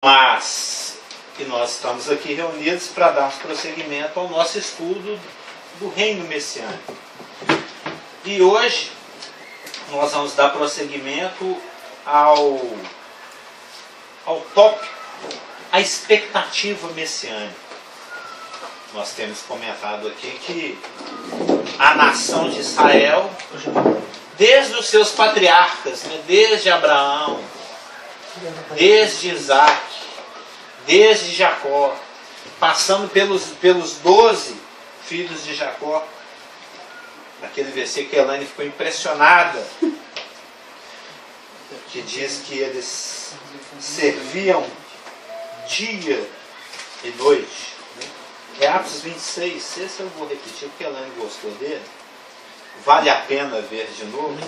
Mas que nós estamos aqui reunidos para darmos prosseguimento ao nosso estudo do reino messiânico. E hoje nós vamos dar prosseguimento ao tópico, a expectativa messiânica. Nós temos comentado aqui que a nação de Israel, desde os seus patriarcas, né, desde Abraão, desde Isaac, desde Jacó, passando pelos 12 filhos de Jacó, naquele versículo que a Elaine ficou impressionada, que diz que eles serviam dia e noite. É Atos 26, esse eu vou repetir porque a Elaine gostou dele. Vale a pena ver de novo.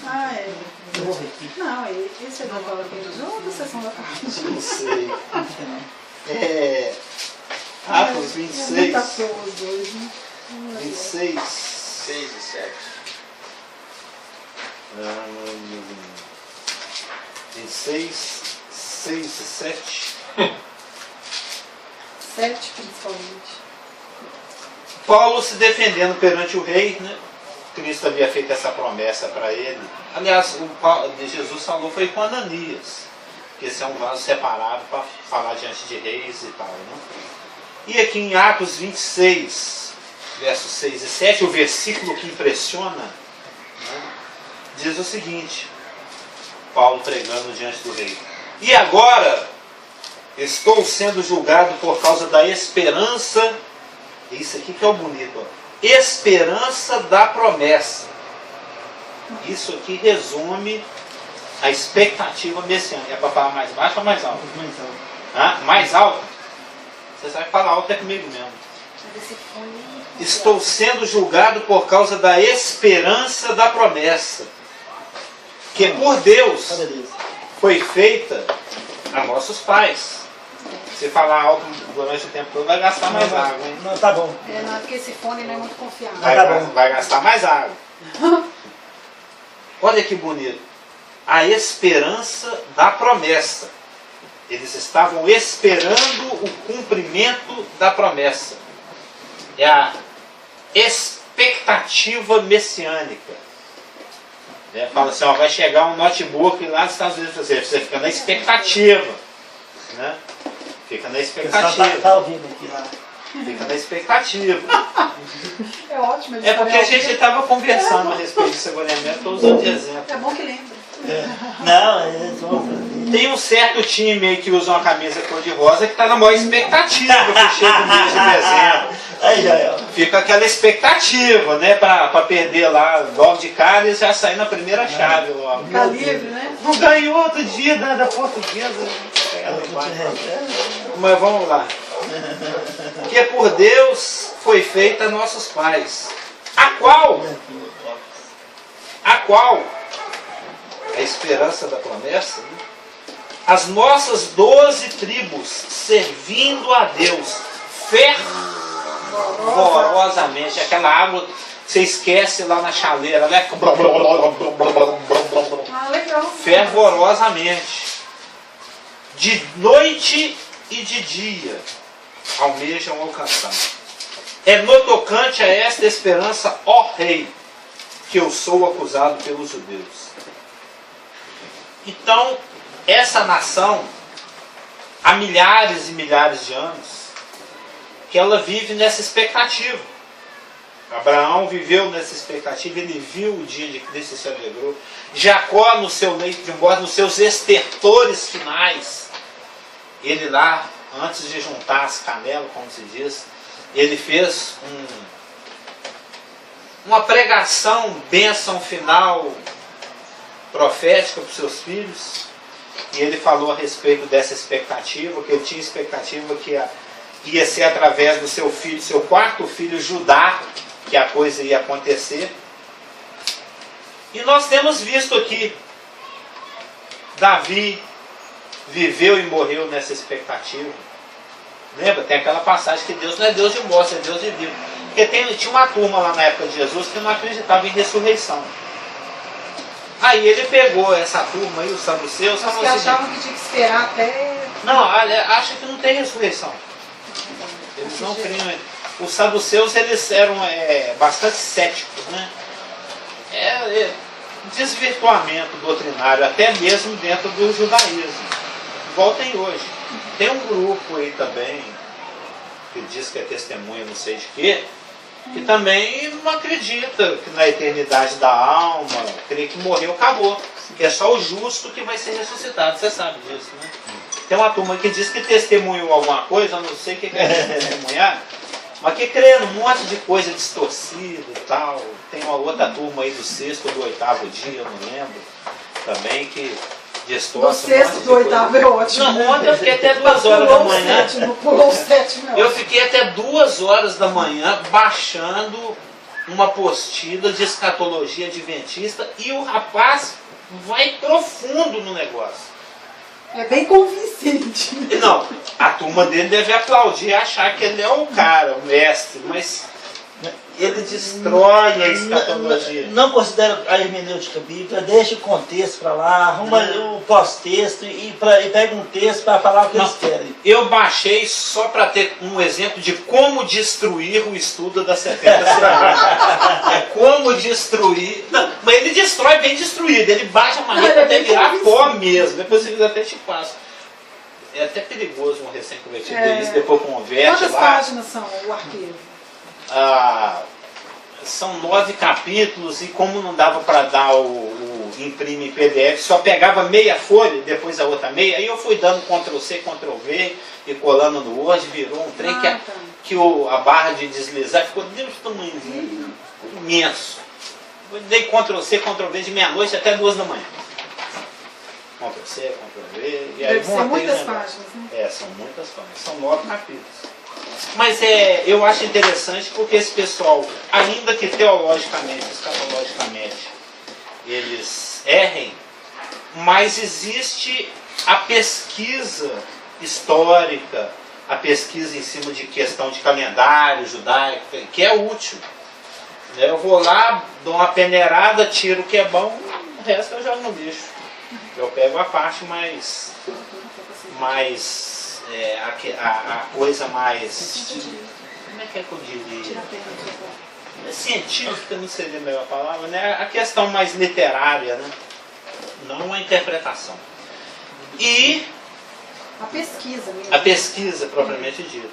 Ah, é. Não, esse é da Paula junto ou sessão da tarde? Não sei. Atos 26. É muita coisa hoje, né? 26, 6 e 7. 26, 6 e 7. 7 principalmente. Paulo se defendendo perante o rei, né? Cristo havia feito essa promessa para ele. Aliás, Jesus falou foi com Ananias, que esse é um vaso separado para falar diante de reis e tal, né? E aqui em Atos 26, versos 6 e 7, o versículo que impressiona, né, diz o seguinte: Paulo pregando diante do rei: e agora estou sendo julgado por causa da esperança. Isso aqui que é o bonito, ó. Esperança da promessa. Isso aqui resume a expectativa messiânica. É para falar mais baixo ou mais alto? Mais alto. Ah, mais alto? Você sabe falar alto é comigo mesmo. Estou sendo julgado por causa da esperança da promessa, que por Deus foi feita a nossos pais. Se falar alto durante o tempo todo, vai gastar mais água, hein? Não, tá bom. Não, porque esse fone não é muito confiável. Vai gastar mais água. Olha que bonito. A esperança da promessa. Eles estavam esperando o cumprimento da promessa. É a expectativa messiânica. Fala assim, ó, vai chegar um notebook lá nos Estados Unidos, você fica na expectativa. Né? Fica na expectativa. Tá ouvindo aqui lá. Fica na expectativa. É ótimo. É porque a gente estava conversando a respeito de seguramento, estou usando de exemplo. É bom que lembra. Não, eles vão. Tem um certo time aí que usa uma camisa cor-de-rosa que está na maior expectativa que chega o mês de dezembro. Aí já é. Fica aquela expectativa, né? Para perder lá logo de cara e já sair na primeira chave logo. Ficar livre, né? Não ganhou outro dia da portuguesa. Mas vamos lá. Que por Deus foi feita a nossos pais. A qual a esperança da promessa, né? As nossas 12 tribos servindo a Deus fervorosamente. Aquela água que você esquece lá na chaleira, né? Ah, legal. Fervorosamente, de noite e de dia almejam alcançar. É no tocante a esta esperança, ó Rei, que eu sou acusado pelos judeus. Então, essa nação, há milhares e milhares de anos, que ela vive nessa expectativa. Abraão viveu nessa expectativa, ele viu o dia de Cristo e se alegrou. Jacó, no seu leito de morte, nos seus estertores finais, ele lá, antes de juntar as canelas, como se diz, ele fez uma pregação, bênção final, profética para os seus filhos, e ele falou a respeito dessa expectativa, que ele tinha expectativa que ia ser através do seu filho, seu quarto filho Judá, que a coisa ia acontecer. E nós temos visto aqui, Davi viveu e morreu nessa expectativa. Lembra? Tem aquela passagem que Deus não é Deus de morte, é Deus de vida. Porque tinha uma turma lá na época de Jesus que não acreditava em ressurreição. Aí ele pegou essa turma aí, os saduceus, Os falou que assim, achavam que tinha que esperar até... não, acha que não tem ressurreição. Eles não criam. Os saduceus, eles eram bastante céticos, né? Desvirtuamento doutrinário, até mesmo dentro do judaísmo. Igual tem hoje. Tem um grupo aí também, que diz que é testemunha não sei de quê, que também não acredita que na eternidade da alma, crê que morreu, acabou. Que é só o justo que vai ser ressuscitado. Você sabe disso, né? Tem uma turma que diz que testemunhou alguma coisa, eu não sei o que é testemunhar, mas que crê num monte de coisa distorcida e tal. Tem uma outra turma aí do 6º, do 8º dia, eu não lembro, também, que distorce. Do 6º, do 8º é ótimo. Não, né? ontem eu fiquei até 2 horas da manhã. Pulou o 7º, Eu fiquei até 2 horas da manhã baixando uma apostila de escatologia adventista e o rapaz vai profundo no negócio. É bem convincente. Não, a turma dele deve aplaudir e achar que ele é o cara, o mestre, mas ele destrói a escatologia. Não considera a hermenêutica bíblica, deixa o contexto para lá, arruma o pós-texto e pega um texto para falar o que eles querem. Eu baixei só para ter um exemplo de como destruir o estudo das 70 semanas. É como destruir. Não, mas ele destrói bem destruído, ele baixa a marreta até virar pó mesmo. Depois eu até te passo. É até perigoso um recém-convertido isso, depois converte Quantas lá. páginas são o arquivo? São 9 capítulos e como não dava para dar o imprime em PDF, só pegava meia folha, depois a outra meia, aí eu fui dando Ctrl+C, Ctrl+V e colando no Word, virou um trem que a barra de deslizar ficou desse tamanhozinho, imenso. Eu dei Ctrl+C, Ctrl+V de meia-noite até 2 da manhã. Ctrl+C, Ctrl+V e aí Deve ser muitas páginas, né? são muitas páginas, são 9 capítulos. Mas eu acho interessante porque esse pessoal, ainda que teologicamente, escatologicamente, eles errem, mas existe a pesquisa histórica, a pesquisa em cima de questão de calendário judaico, que é útil. Eu vou lá, dou uma peneirada, tiro o que é bom, o resto eu jogo no lixo. Eu pego a parte mais a coisa mais, como é que eu diria? Científica não seria a melhor palavra, né? A questão mais literária, né? Não a interpretação. E a pesquisa mesmo. A pesquisa propriamente dita.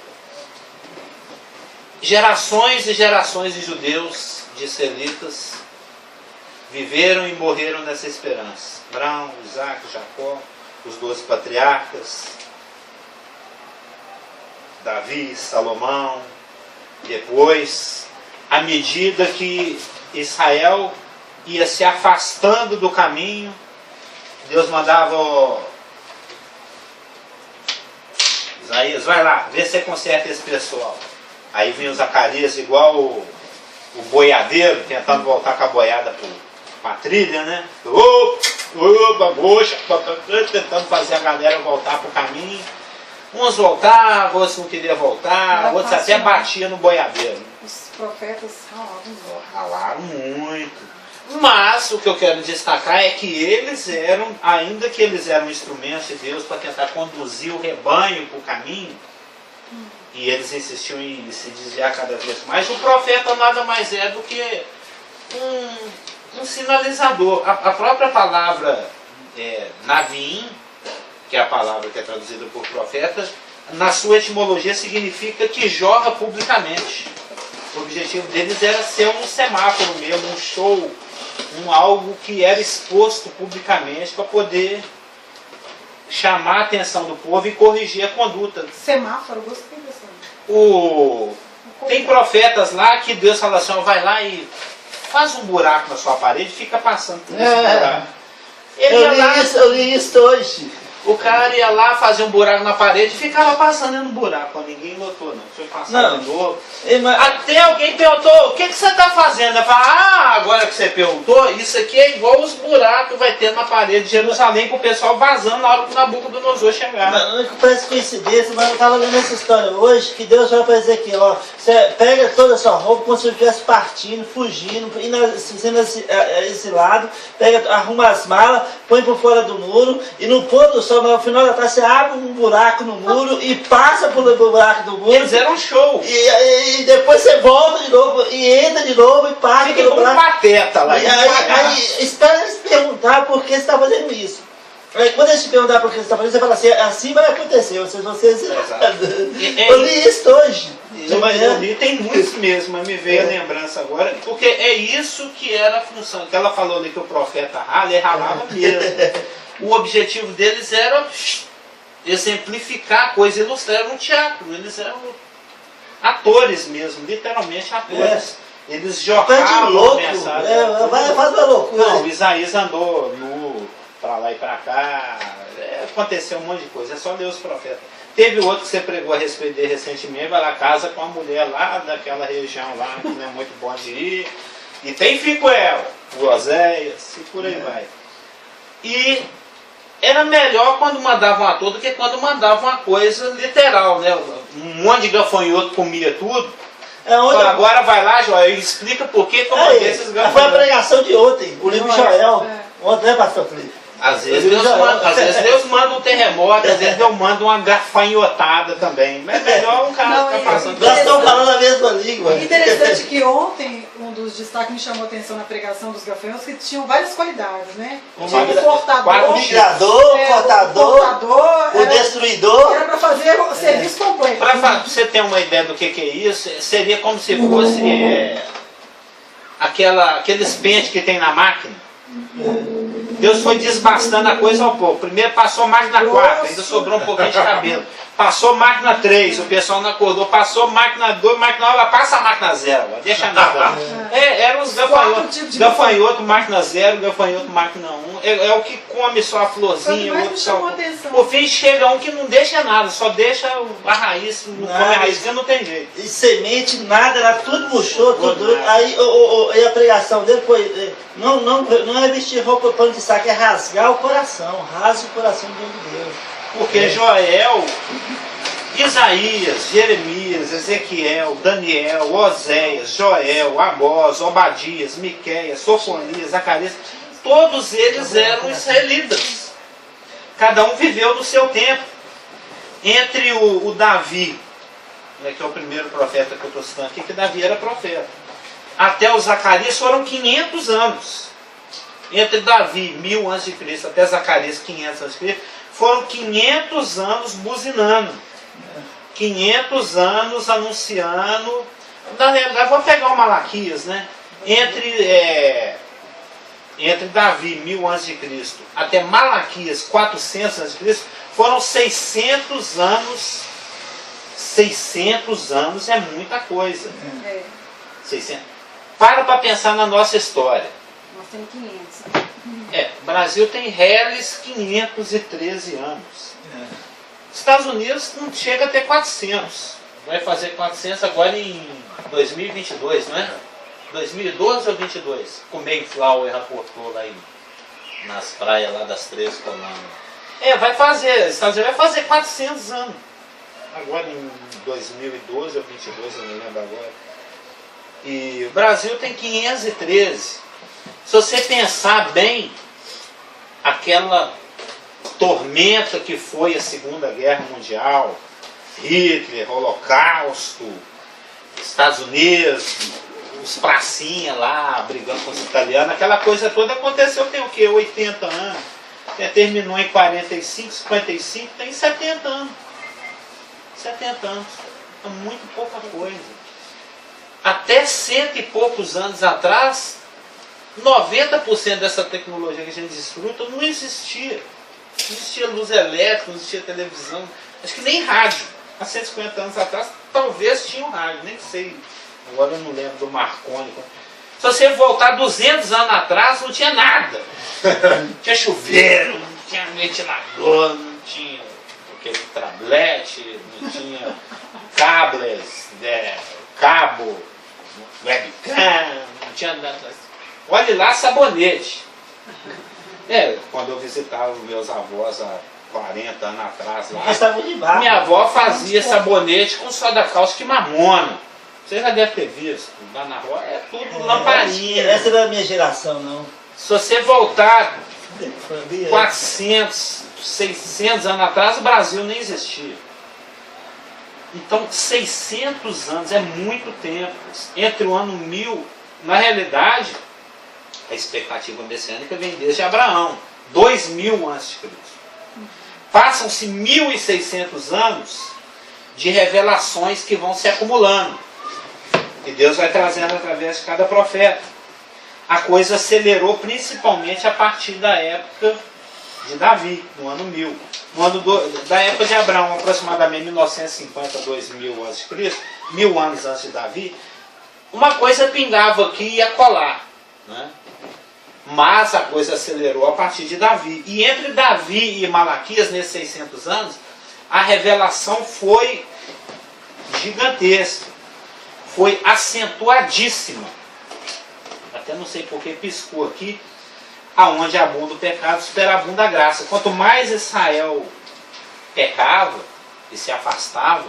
Gerações e gerações de judeus, de israelitas, viveram e morreram nessa esperança. Abraão, Isaac, Jacó, os 12 patriarcas, Davi, Salomão. Depois, à medida que Israel ia se afastando do caminho, Deus mandava Isaías, vai lá, vê se você conserta esse pessoal. Aí vinha o Zacarias igual o boiadeiro, tentando voltar com a boiada para a trilha, né? Tentando fazer a galera voltar para o caminho. Uns voltavam, outros não queriam voltar, outros até batiam no boiadeiro. Os profetas ralaram muito. Mas o que eu quero destacar é que eles eram, ainda que eles eram instrumentos de Deus para tentar conduzir o rebanho para o caminho, e eles insistiam em se desviar cada vez mais, o profeta nada mais é do que um sinalizador. A própria palavra Navim, que é a palavra que é traduzida por profeta, na sua etimologia significa que jorra publicamente. O objetivo deles era ser um semáforo mesmo, um show, algo que era exposto publicamente para poder chamar a atenção do povo e corrigir a conduta. Semáforo, gostei dessa. Tem profetas lá que Deus fala assim, vai lá e faz um buraco na sua parede e fica passando por esse buraco. Eu li isso hoje. O cara ia lá, fazia um buraco na parede e ficava passando no buraco. Ninguém notou, não. Foi passando de novo. Até alguém perguntou, o que você está fazendo? Eu falei, agora que você perguntou, isso aqui é igual os buracos que vai ter na parede de Jerusalém para o pessoal vazando na hora que o Nabucodonosor chegar. Parece coincidência, mas eu estava lendo essa história hoje, que Deus vai para Ezequiel, ó, você pega toda a sua roupa como se você estivesse partindo, fugindo, sendo exilado, arruma as malas, põe por fora do muro, e no pôr do sol, no final da tarde, você abre um buraco no muro e passa pelo buraco do muro. Eles eram show. E depois você volta de novo, e entra de novo e passa Fica pelo como buraco. pateta lá. Aí espera eles perguntar por que você está fazendo isso. Aí, quando eles te perguntar por que você está fazendo, você fala assim, assim vai acontecer, vocês vão ser exilados. Eu li isso hoje. De manhã. Eu li, tem muitos mesmo, mas me veio a lembrança agora, porque é isso que era a função, que ela falou ali que o profeta rala, ele ralava mesmo. O objetivo deles era exemplificar a coisa, ilustrar um teatro, eles eram atores mesmo, literalmente atores. Eles jogavam a mensagem. Faz uma loucura. Não, Isaías andou nu pra lá e pra cá, aconteceu um monte de coisa, é só ler os profetas. Teve outro que você pregou a respeito dele recentemente, vai lá casa com uma mulher lá daquela região lá, que não é muito bom de ir. E tem filho com ela, o Oséias, e por aí vai. E era melhor quando mandavam um ator do que quando mandavam uma coisa literal, né? Um monte de gafanhoto comia tudo. Agora vai lá, Joel, e explica por que eu mandei esses gafanhotos. Foi a pregação de ontem, o livro de Joel. Ontem, né, pastor Felipe? Às vezes Deus manda um terremoto, às vezes Deus manda uma gafanhotada também. Mas é melhor um cara ficar passando. Nós estamos falando a mesma língua. Interessante que ontem, um dos destaques me chamou a atenção na pregação dos gafanhotos, que tinham várias qualidades, né? Tinha o cortador, o migrador, o cortador, o destruidor. Era para fazer o serviço completo. Para você ter uma ideia do que é isso, seria como se fosse aqueles pentes que tem na máquina. Deus foi desbastando a coisa ao pouco. Primeiro passou máquina 4, ainda sobrou um pouquinho de cabelo. Passou máquina 3, o pessoal não acordou. Passou máquina 2, máquina 9, passa a máquina 0. Deixa nada lá. Eram os gafanhotos. Gafanhoto, máquina 0, gafanhoto, máquina 1. É o que come só a florzinha. O outro só. Por fim chega um que não deixa nada, só deixa a raiz. Não come a raizinha, não tem jeito. E semente, nada, era tudo murchou, tudo. Aí e a pregação dele foi: não é vestir roupa pano de saco, é rasgar o coração. Rasga o coração diante de Deus. Porque Joel, Isaías, Jeremias, Ezequiel, Daniel, Oséias, Joel, Amós, Obadias, Miqueias, Sofonias, Zacarias, todos eles eram israelitas. Cada um viveu no seu tempo. Entre o Davi, que é o primeiro profeta que eu estou citando aqui, que Davi era profeta, até o Zacarias foram 500 anos. Entre Davi, 1000 a.C., até Zacarias, 500 a.C., foram 500 anos buzinando. 500 anos anunciando. Na realidade, vou pegar o Malaquias, né? Entre Davi, 1000 a.C., até Malaquias, 400 a.C., foram 600 anos. 600 anos é muita coisa. 600. Para pensar na nossa história. Nós temos 500. O Brasil tem reles 513 anos. Estados Unidos não chega a ter 400. Vai fazer 400 agora em 2022, não é? 2012 ou 2022? Com o Mayflower raportou lá nas praias lá das 13 colônias. Vai fazer, Estados Unidos vai fazer 400 anos. Agora em 2012 ou 2022, eu não lembro agora. E o Brasil tem 513. Se você pensar bem, aquela tormenta que foi a Segunda Guerra Mundial, Hitler, Holocausto, Estados Unidos, os pracinha lá, brigando com os italianos, aquela coisa toda aconteceu tem o quê? 80 anos. Terminou em 45, 55, tem 70 anos. 70 anos. É muito pouca coisa. Até 100 e poucos anos atrás, 90% dessa tecnologia que a gente desfruta não existia. Não existia luz elétrica, não existia televisão, acho que nem rádio. Há 150 anos atrás, talvez tinha um rádio, nem sei. Agora eu não lembro do Marconi. Se você voltar 200 anos atrás, não tinha nada. Não tinha chuveiro, não tinha ventilador, não tinha aquele tablete, não tinha cables, cabo, webcam, não tinha nada. Olhe lá, sabonete. Quando eu visitava meus avós há 40 anos atrás lá, minha avó fazia sabonete com soda cáustica e mamona. Você já deve ter visto, lá na rua é tudo lamparina. Essa não é da minha geração, não. Se você voltar 400, 600 anos atrás, o Brasil nem existia. Então, 600 anos é muito tempo. Entre o ano 1000, na realidade, a expectativa messiânica vem desde Abraão, 2000 a.C. Passam-se 1.600 anos de revelações que vão se acumulando. Que Deus vai trazendo através de cada profeta. A coisa acelerou principalmente a partir da época de Davi, no ano 1000. No ano da época de Abraão, aproximadamente 1950, 2000 a.C., 1000 anos antes de Davi, uma coisa pingava aqui e ia colar. Né? Mas a coisa acelerou a partir de Davi. E entre Davi e Malaquias, nesses 600 anos, a revelação foi gigantesca. Foi acentuadíssima. Até não sei por que piscou aqui. Aonde abunda o pecado, superabunda a graça. Quanto mais Israel pecava e se afastava,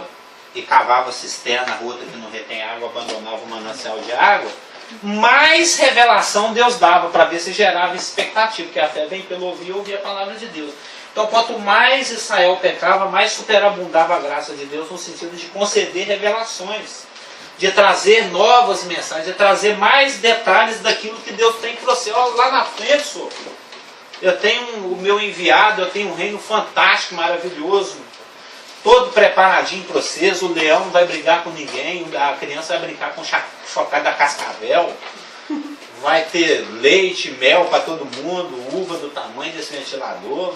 e cavava cisterna, ruta que não retém água, abandonava o manancial de água, mais revelação Deus dava para ver se gerava expectativa, porque a fé vem pelo ouvir e ouvir a palavra de Deus. Então, quanto mais Israel pecava, mais superabundava a graça de Deus no sentido de conceder revelações, de trazer novas mensagens, de trazer mais detalhes daquilo que Deus tem para você. Olha, lá na frente, senhor, eu tenho o meu enviado, eu tenho um reino fantástico, maravilhoso, todo preparadinho para vocês. O leão não vai brigar com ninguém, a criança vai brincar com chocada da cascavel, vai ter leite, mel para todo mundo, uva do tamanho desse ventilador,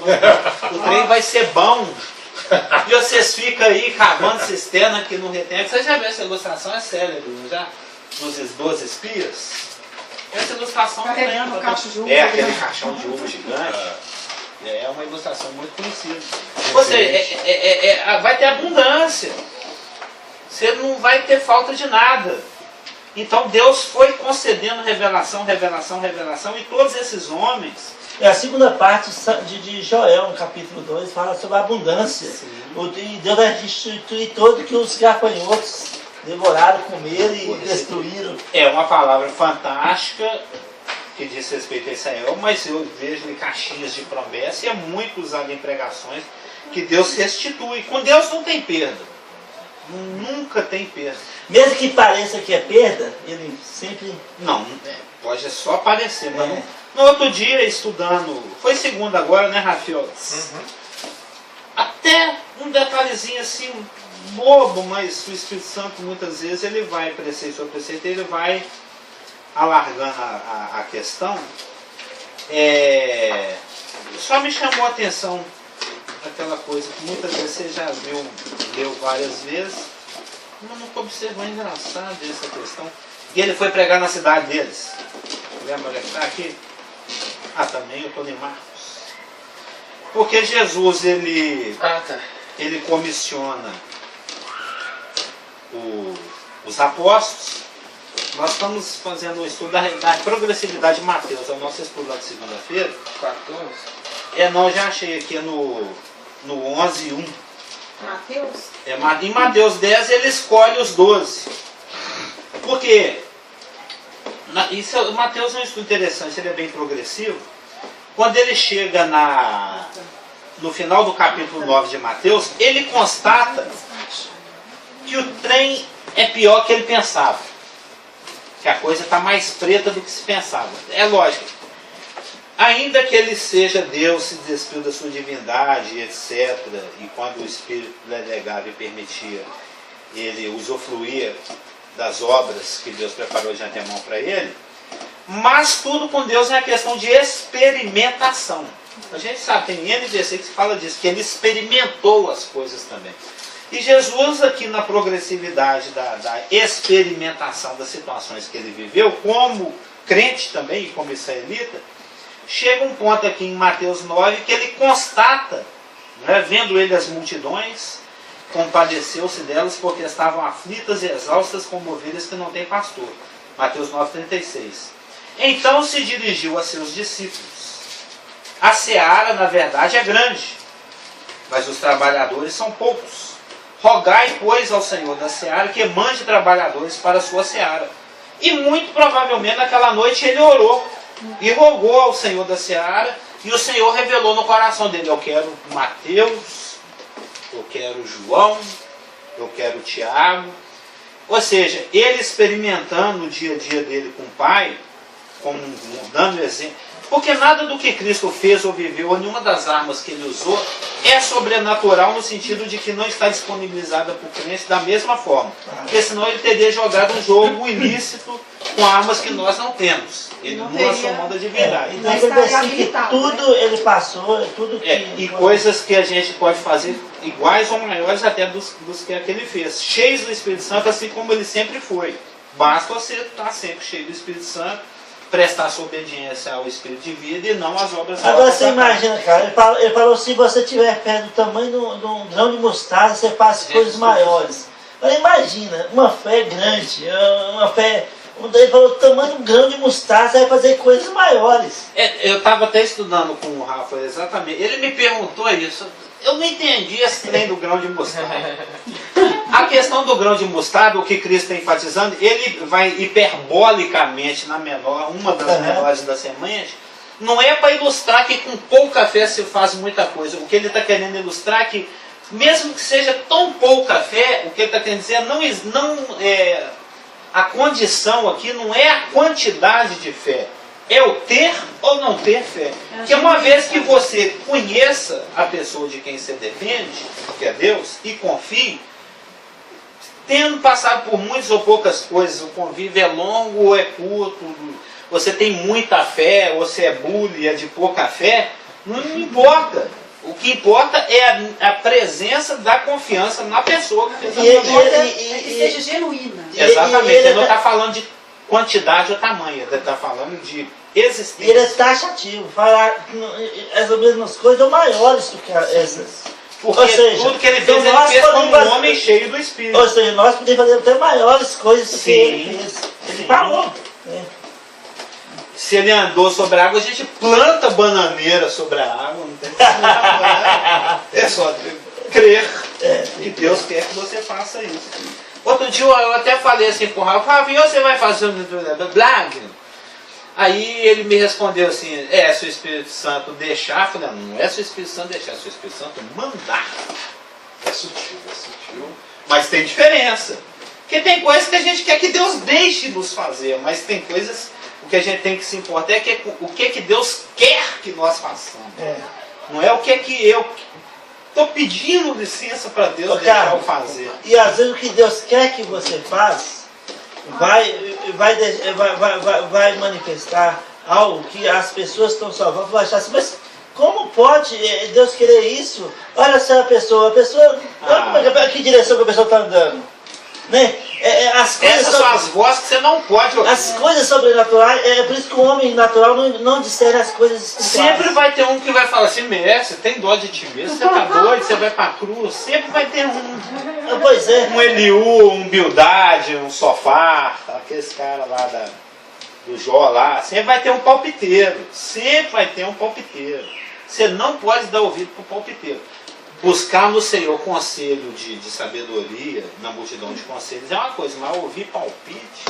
o trem vai ser bom. E vocês ficam aí cavando cisterna que não retém. Você já viu essa ilustração? É séria, já? Nos 12 espias? Essa ilustração carregando um cacho de uva. Aquele caixão de uva gigante. É uma ilustração muito conhecida. Ou seja, vai ter abundância. Você não vai ter falta de nada. Então Deus foi concedendo revelação, revelação, revelação. E todos esses homens... A segunda parte de Joel, no capítulo 2, fala sobre a abundância. E Deus vai restituir todo que os gafanhotos devoraram, comeram e destruíram. É uma palavra fantástica que diz respeito a Israel, mas eu vejo em caixinhas de promessa e é muito usado em pregações que Deus restitui. Com Deus não tem perda. Nunca tem perda. Mesmo que pareça que é perda, ele sempre... Não, pode só parecer, mas não... No outro dia, estudando, foi segunda agora, né, Rafael? Até um detalhezinho assim, bobo, mas o Espírito Santo muitas vezes ele vai, preceito sobre preceito, ele vai alargando a questão. Só me chamou a atenção aquela coisa que muitas vezes você já leu várias vezes, mas nunca observou, é engraçado essa questão. E ele foi pregar na cidade deles. Lembra onde está aqui? Também eu estou em Marcos. Porque Jesus, ele comissiona os apóstolos. Nós estamos fazendo um estudo da progressividade de Mateus. É o nosso estudo lá de segunda-feira. 14? Não, já achei aqui no 11:1. Mateus? Em Mateus 10 ele escolhe os 12. Por quê? O Mateus é um estudo interessante, ele é bem progressivo. Quando ele chega no final do capítulo 9 de Mateus, ele constata que o trem é pior que ele pensava. Que a coisa está mais preta do que se pensava. É lógico. Ainda que ele seja Deus, se despiu da sua divindade, etc. E quando o Espírito delegava e permitia, ele usufruía das obras que Deus preparou de antemão para ele, mas tudo com Deus é a questão de experimentação. A gente sabe, tem N versículos que fala disso, que ele experimentou as coisas também. E Jesus aqui na progressividade da experimentação das situações que ele viveu, como crente também e como israelita, chega um ponto aqui em Mateus 9 que ele constata Né? Vendo ele as multidões, compadeceu-se delas, porque estavam aflitas e exaustas como ovelhas que não têm pastor. Mateus 9,36. Então se dirigiu a seus discípulos. A seara, na verdade, é grande, mas os trabalhadores são poucos. Rogai, pois, ao Senhor da seara que mande trabalhadores para a sua seara. E muito provavelmente naquela noite ele orou e rogou ao Senhor da seara, e o Senhor revelou no coração dele: eu quero Mateus, eu quero João, eu quero Tiago. Ou seja, ele experimentando o dia a dia dele com o Pai, como dando exemplo. Porque nada do que Cristo fez ou viveu, ou nenhuma das armas que ele usou, é sobrenatural no sentido de que não está disponibilizada para o crente da mesma forma. Porque senão ele teria jogado um jogo ilícito com armas que nós não temos. Ele não lançou mão da divindade. Então ele assim que tudo ele passou, tudo que... E coisas que a gente pode fazer iguais ou maiores até dos que ele fez. Cheios do Espírito Santo, assim como ele sempre foi. Basta você estar sempre cheio do Espírito Santo, prestar sua obediência ao Espírito de vida e não às obras. Agora você imagina, cara, ele falou: se você tiver fé do tamanho de um grão de mostarda, você faz coisas maiores. Agora imagina, uma fé grande, uma fé... Ele falou: o tamanho de um grão de mostarda, você vai fazer coisas maiores. Eu estava até estudando com o Rafa, exatamente. Ele me perguntou isso. Eu não entendi esse trem do grão de mostarda. A questão do grão de mostarda, o que Cristo está enfatizando, ele vai hiperbolicamente na menor, uma das menores das sementes, não é para ilustrar que com pouca fé se faz muita coisa. O que ele está querendo ilustrar é que, mesmo que seja tão pouca fé, o que ele está querendo dizer a condição aqui não é a quantidade de fé, é o ter ou não ter fé. Porque uma vez que você conheça a pessoa de quem você depende, que é Deus, e confie, tendo passado por muitas ou poucas coisas, o convívio é longo ou é curto, você tem muita fé, ou você é bully, é de pouca fé, não importa. O que importa é a presença da confiança na pessoa que fez a promessa. Que seja genuína. Exatamente, ele não está falando de quantidade ou tamanho, ele está falando de existência. Ele é taxativo, falar as mesmas coisas ou maiores do que essas. Porque ou seja, tudo que ele fez, ele fez como um homem cheio do Espírito. Ou seja, nós podemos fazer até maiores coisas do que ele fez. Ele falou. Se ele andou sobre a água, a gente planta bananeira sobre a água. Não tem que é só crer. E Deus quer que você faça isso. Outro dia eu até falei assim pro Rafa: e você vai fazer um blog? Aí ele me respondeu assim: se o Espírito Santo deixar. Eu falei: não é se o Espírito Santo deixar, é se o Espírito Santo mandar. É sutil. Mas tem diferença. Porque tem coisas que a gente quer que Deus deixe nos fazer, mas tem coisas, o que a gente tem que se importar é o que Deus quer que nós façamos. Não é o que eu estou pedindo licença para Deus deixar eu fazer. E às vezes o que Deus quer que você faça vai manifestar algo que as pessoas estão salvando, vão achar assim: mas como pode Deus querer isso? Olha só a pessoa, que direção que a pessoa está andando. Né? Essas são as vozes que você não pode ouvir. As coisas sobrenaturais, por isso que o homem natural não discerne as coisas espirituais. Sempre vai ter um que vai falar assim: mestre, tem dó de ti mesmo, você tá doido, você vai pra cruz. Sempre vai ter um. Pois é. Um Eliú, um Bildade, um Sofá, aqueles caras lá do Jó lá. Sempre vai ter um palpiteiro. Sempre vai ter um palpiteiro. Você não pode dar ouvido pro palpiteiro. Buscar no Senhor conselho de sabedoria, na multidão de conselhos, é uma coisa, mas ouvir palpite.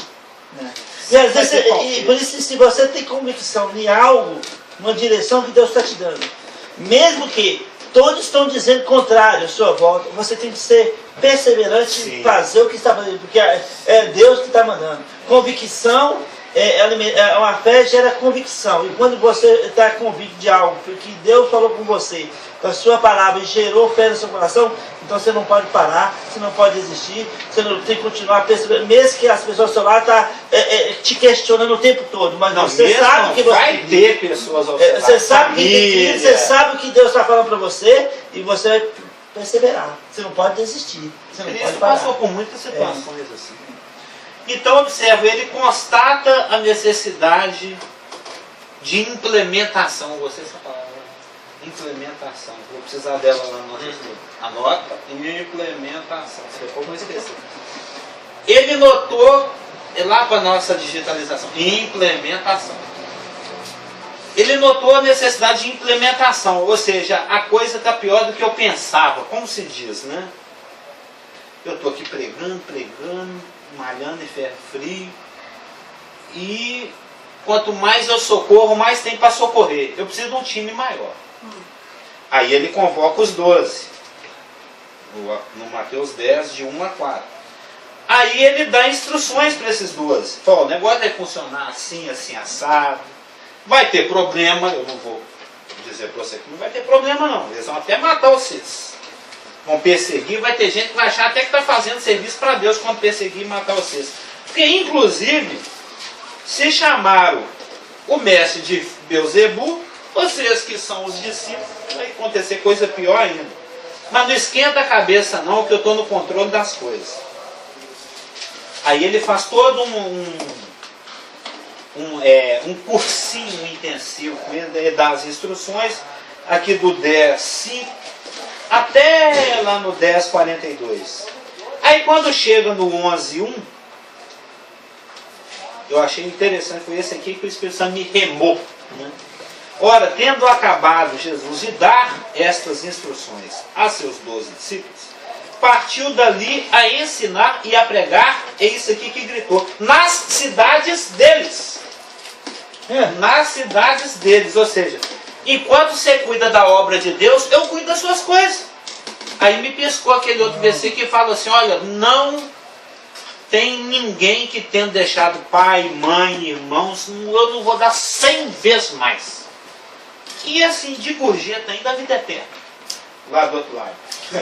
E às vezes, por isso, se você tem convicção em algo, uma direção que Deus está te dando, mesmo que todos estão dizendo contrário à sua volta, você tem que ser perseverante em fazer o que está fazendo, porque é Deus que está mandando. Convicção, uma fé gera convicção, e quando você está convicto de algo que Deus falou com você, com a sua palavra, e gerou fé no seu coração, então você não pode parar, você não pode desistir, você não tem que continuar percebendo, mesmo que as pessoas ao seu lado estão te questionando o tempo todo, mas não, você sabe que você vai ter pessoas ao seu lado, você sabe o que Deus está falando para você, e você vai perseverar, você não pode desistir, você não pode parar. Passou por muitas situações assim. Então observa, ele constata a necessidade de implementação, você essa palavra. Implementação. Vou precisar dela lá no nosso estudo. Anota. Implementação. Depois eu vou esquecer. Ele notou, lá para a nossa digitalização, implementação. Ele notou a necessidade de implementação, ou seja, a coisa está pior do que eu pensava, como se diz, né? Eu estou aqui pregando, malhando em ferro frio, e quanto mais eu socorro, mais tem para socorrer. Eu preciso de um time maior. Aí ele convoca os 12, no Mateus 10, de 1 a 4. Aí ele dá instruções para esses 12. Fala, o negócio vai funcionar assim, assim, assado. Vai ter problema, eu não vou dizer para você que não vai ter problema não. Eles vão até matar vocês. Vão perseguir, vai ter gente que vai achar até que está fazendo serviço para Deus quando perseguir e matar vocês. Porque inclusive, se chamaram o mestre de Beelzebu, vocês que são os discípulos, vai acontecer coisa pior ainda. Mas não esquenta a cabeça não, que eu estou no controle das coisas. Aí ele faz todo um cursinho intensivo, ele dá as instruções, aqui do 10:5 até lá no 10:42. Aí quando chega no 11:1, eu achei interessante, foi esse aqui que o Espírito Santo me remou, né? Ora, tendo acabado Jesus de dar estas instruções a seus 12 discípulos, partiu dali a ensinar e a pregar, é isso aqui que gritou, nas cidades deles. Nas cidades deles, ou seja, enquanto você cuida da obra de Deus, eu cuido das suas coisas. Aí me pescou aquele outro versículo que fala assim, olha, não tem ninguém que tenha deixado pai, mãe, irmãos, eu não vou dar 100 vezes mais. E assim, de gorjeta ainda a vida é eterna. Lá do outro lado.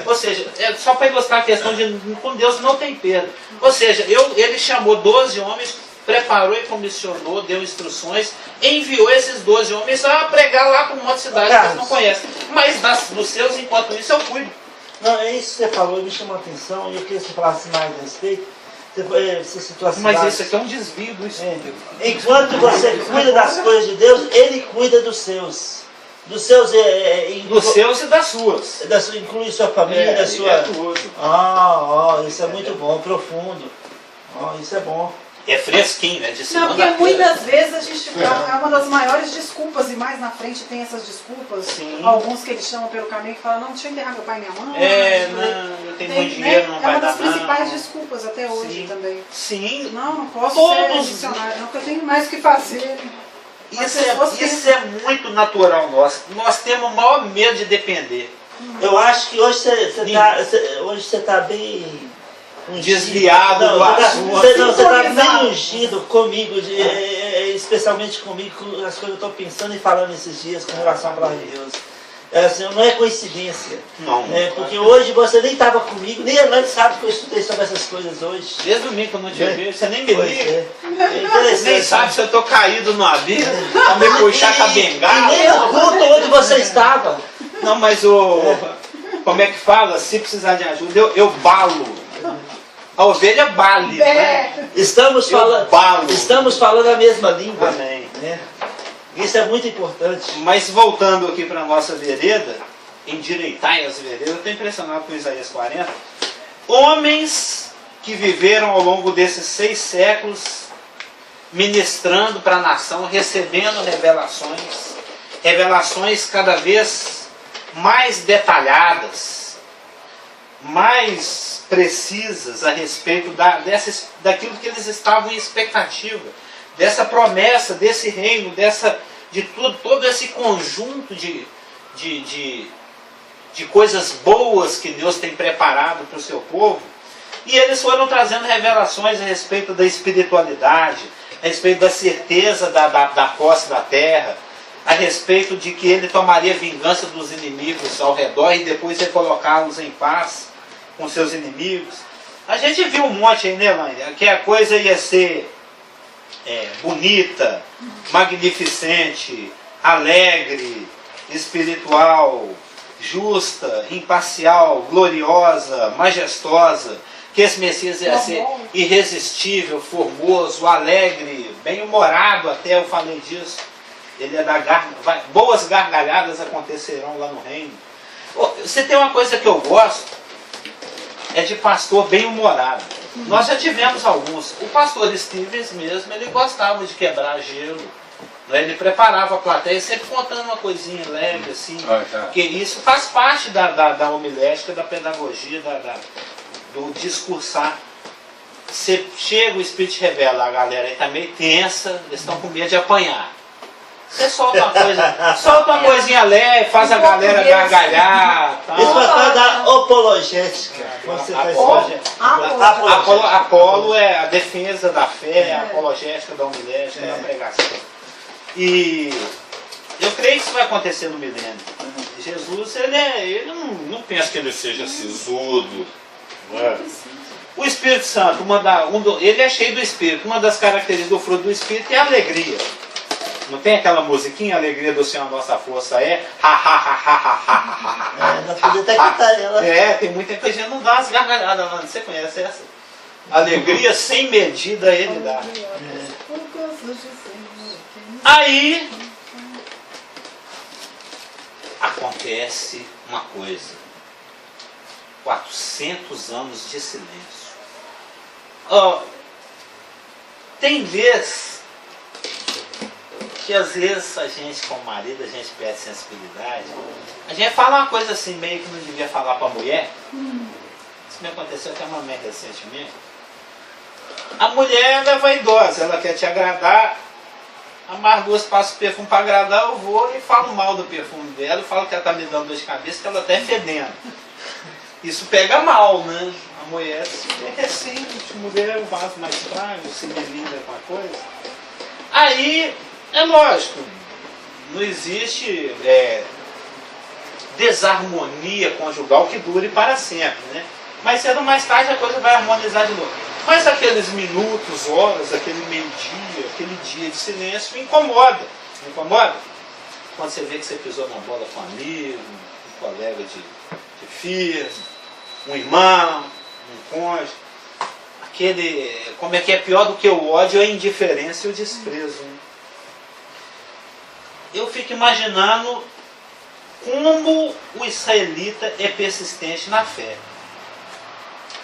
Ou seja, é só para ilustrar a questão de com Deus não tem perda. Ou seja, ele chamou 12 homens, preparou e comissionou, deu instruções, enviou esses 12 homens a pregar lá para uma outra cidade que eles não conhecem. Mas dos seus, enquanto isso, eu cuido. Não, é isso que você falou, me chamou a atenção, e eu queria que você falasse mais a respeito. Você citou a cidade. Mas isso aqui é um desvio do estudo. Enquanto você cuida das coisas de Deus, Ele cuida dos seus. Dos seus e das suas. Inclui sua família, da sua. É tudo. Isso é muito bom, profundo. Isso é bom. É fresquinho, né? De não, porque muitas vezes a gente é uma das maiores desculpas, e mais na frente tem essas desculpas. Sim. Alguns que eles chamam pelo caminho que falam, não, deixa eu enterrar meu pai e minha mãe. Não, eu tenho muito dinheiro, não vai dar nada. É uma das principais desculpas até hoje também. Sim. Não posso ser missionário, não, porque eu tenho mais o que fazer. Isso é muito natural nosso. Nós temos o maior medo de depender. Eu acho que hoje você está bem desviado do assunto. Você está bem ungido comigo, especialmente comigo, com as coisas que eu estou pensando e falando esses dias com relação à palavra de Deus. Assim, não é coincidência. Não. Porque hoje você nem estava comigo, nem a Elaine sabe que eu estudei sobre essas coisas hoje. Desde o domingo que eu não te vi, você nem me liga. É interessante. Nem sabe se eu estou caído no abismo, a me puxar com a bengala. E nem no culto onde você estava. Não, mas como é que fala? Se precisar de ajuda, eu balo. A ovelha bale, né? Estamos falando a mesma língua. Amém. Né? Isso é muito importante. Mas voltando aqui para a nossa vereda, endireitai as veredas, eu estou impressionado com Isaías 40. Homens que viveram ao longo desses 6 séculos, ministrando para a nação, recebendo revelações cada vez mais detalhadas, mais precisas a respeito daquilo que eles estavam em expectativa, dessa promessa, desse reino, de todo esse conjunto de coisas boas que Deus tem preparado para o seu povo. E eles foram trazendo revelações a respeito da espiritualidade, a respeito da certeza da posse da terra, a respeito de que ele tomaria vingança dos inimigos ao redor e depois ia colocá-los em paz com seus inimigos. A gente viu um monte aí, né, Elaine? Que a coisa ia ser bonita, magnificente, alegre, espiritual, justa, imparcial, gloriosa, majestosa, que esse Messias ia ser irresistível, formoso, alegre, bem-humorado, até eu falei disso. Ele é boas gargalhadas acontecerão lá no reino. Você tem uma coisa que eu gosto, é de pastor bem-humorado. Nós já tivemos alguns. O pastor Stevens mesmo, ele gostava de quebrar gelo. Né? Ele preparava a plateia sempre contando uma coisinha leve, assim. Porque isso faz parte da homilética, da pedagogia, do discursar. Você chega, o Espírito revela, a galera aí tá meio tensa, eles estão com medo de apanhar. Você solta uma coisinha leve, faz a galera gargalhar. Tal. Isso é coisa da apologética. Você faz Apolo é a defesa da fé, a apologética da homilética, da pregação. E eu creio que isso vai acontecer no milênio. Jesus, ele não pensa que ele seja sisudo. Não é? O Espírito Santo, ele é cheio do Espírito. Uma das características do fruto do Espírito é a alegria. Não tem aquela musiquinha, a alegria do Senhor, a nossa força é não podia até cantar ela. tem muita coisa que não dá umas gargalhadas lá. Você conhece essa? Alegria sem medida ele dá. Aí acontece uma coisa. 400 anos de silêncio. Tem vezes que às vezes a gente, como marido, a gente perde sensibilidade. A gente fala uma coisa assim, meio que não devia falar para a mulher. Isso me aconteceu até uma mãe recentemente. A mulher ela é vaidosa, ela quer te agradar. A Margot passa o perfume para agradar, eu vou e falo mal do perfume dela. Eu falo que ela está me dando dor de cabeça, que ela está fedendo. Isso pega mal, né? A mulher é recente, mulher é o vaso mais frágil, se melida com a coisa. Aí, é lógico, não existe desarmonia conjugal que dure para sempre, né? Mas cedo ou mais tarde a coisa vai harmonizar de novo. Mas aqueles minutos, horas, aquele meio-dia, aquele dia de silêncio me incomoda. Me incomoda? Quando você vê que você pisou na bola com um amigo, um colega de firma, um irmão, um cônjuge. Como é que é pior do que o ódio, é a indiferença e o desprezo. Né? Eu fico imaginando como o israelita é persistente na fé.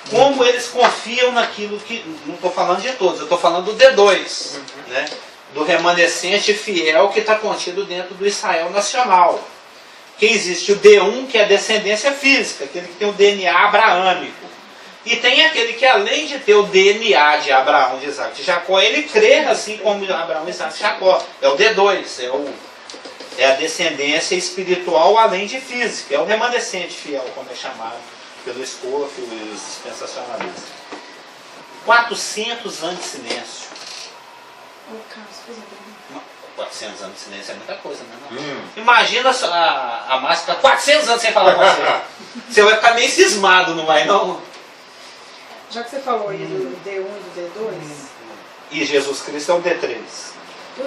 Como eles confiam naquilo que... Não estou falando de todos, eu estou falando do D2. Né? Do remanescente fiel que está contido dentro do Israel nacional. Que existe o D1, que é a descendência física, aquele que tem o DNA abraâmico. E tem aquele que, além de ter o DNA de Abraão, de Isaac, de Jacó, ele crê assim como Abraão, Isaac e Jacó. É o D2, é a descendência espiritual além de física. É o remanescente fiel, como é chamado pelo Scofield e os dispensacionalistas. 400 anos de silêncio. 400 anos de silêncio é muita coisa, né? Imagina a Márcia 400 anos sem falar com você. Você vai ficar meio cismado, não vai não? Já que você falou aí do D1 e do D2... E Jesus Cristo é o D3.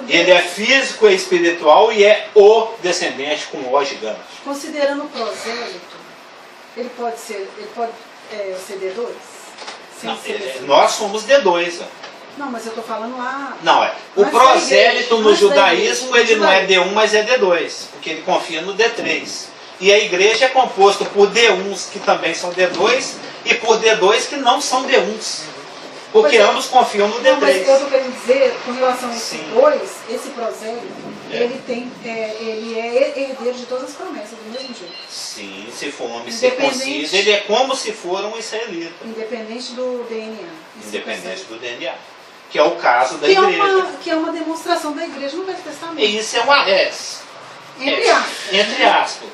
Ele é físico e espiritual e é o descendente com O gigante. Considerando o prosélito, ele pode ser D2? Não, nós somos D2. Ó. Não, mas eu estou falando lá... Não, o prosélito no judaísmo, ele não é D1, mas é D2. Porque ele confia no D3. E a igreja é composta por D1s que também são D2 e por D2 que não são D1s. Porque ambos confiam no D3. Não, mas eu estou querendo dizer, com relação a esses dois, esse prosélito, ele é herdeiro de todas as promessas, do mesmo jeito. Sim, se for um homem circunciso, ele é como se for um israelita. Independente do DNA. Independente do DNA. Que é o caso da igreja. Que é uma demonstração da igreja no Velho Testamento. E isso é uma... Entre aspas. Entre aspas.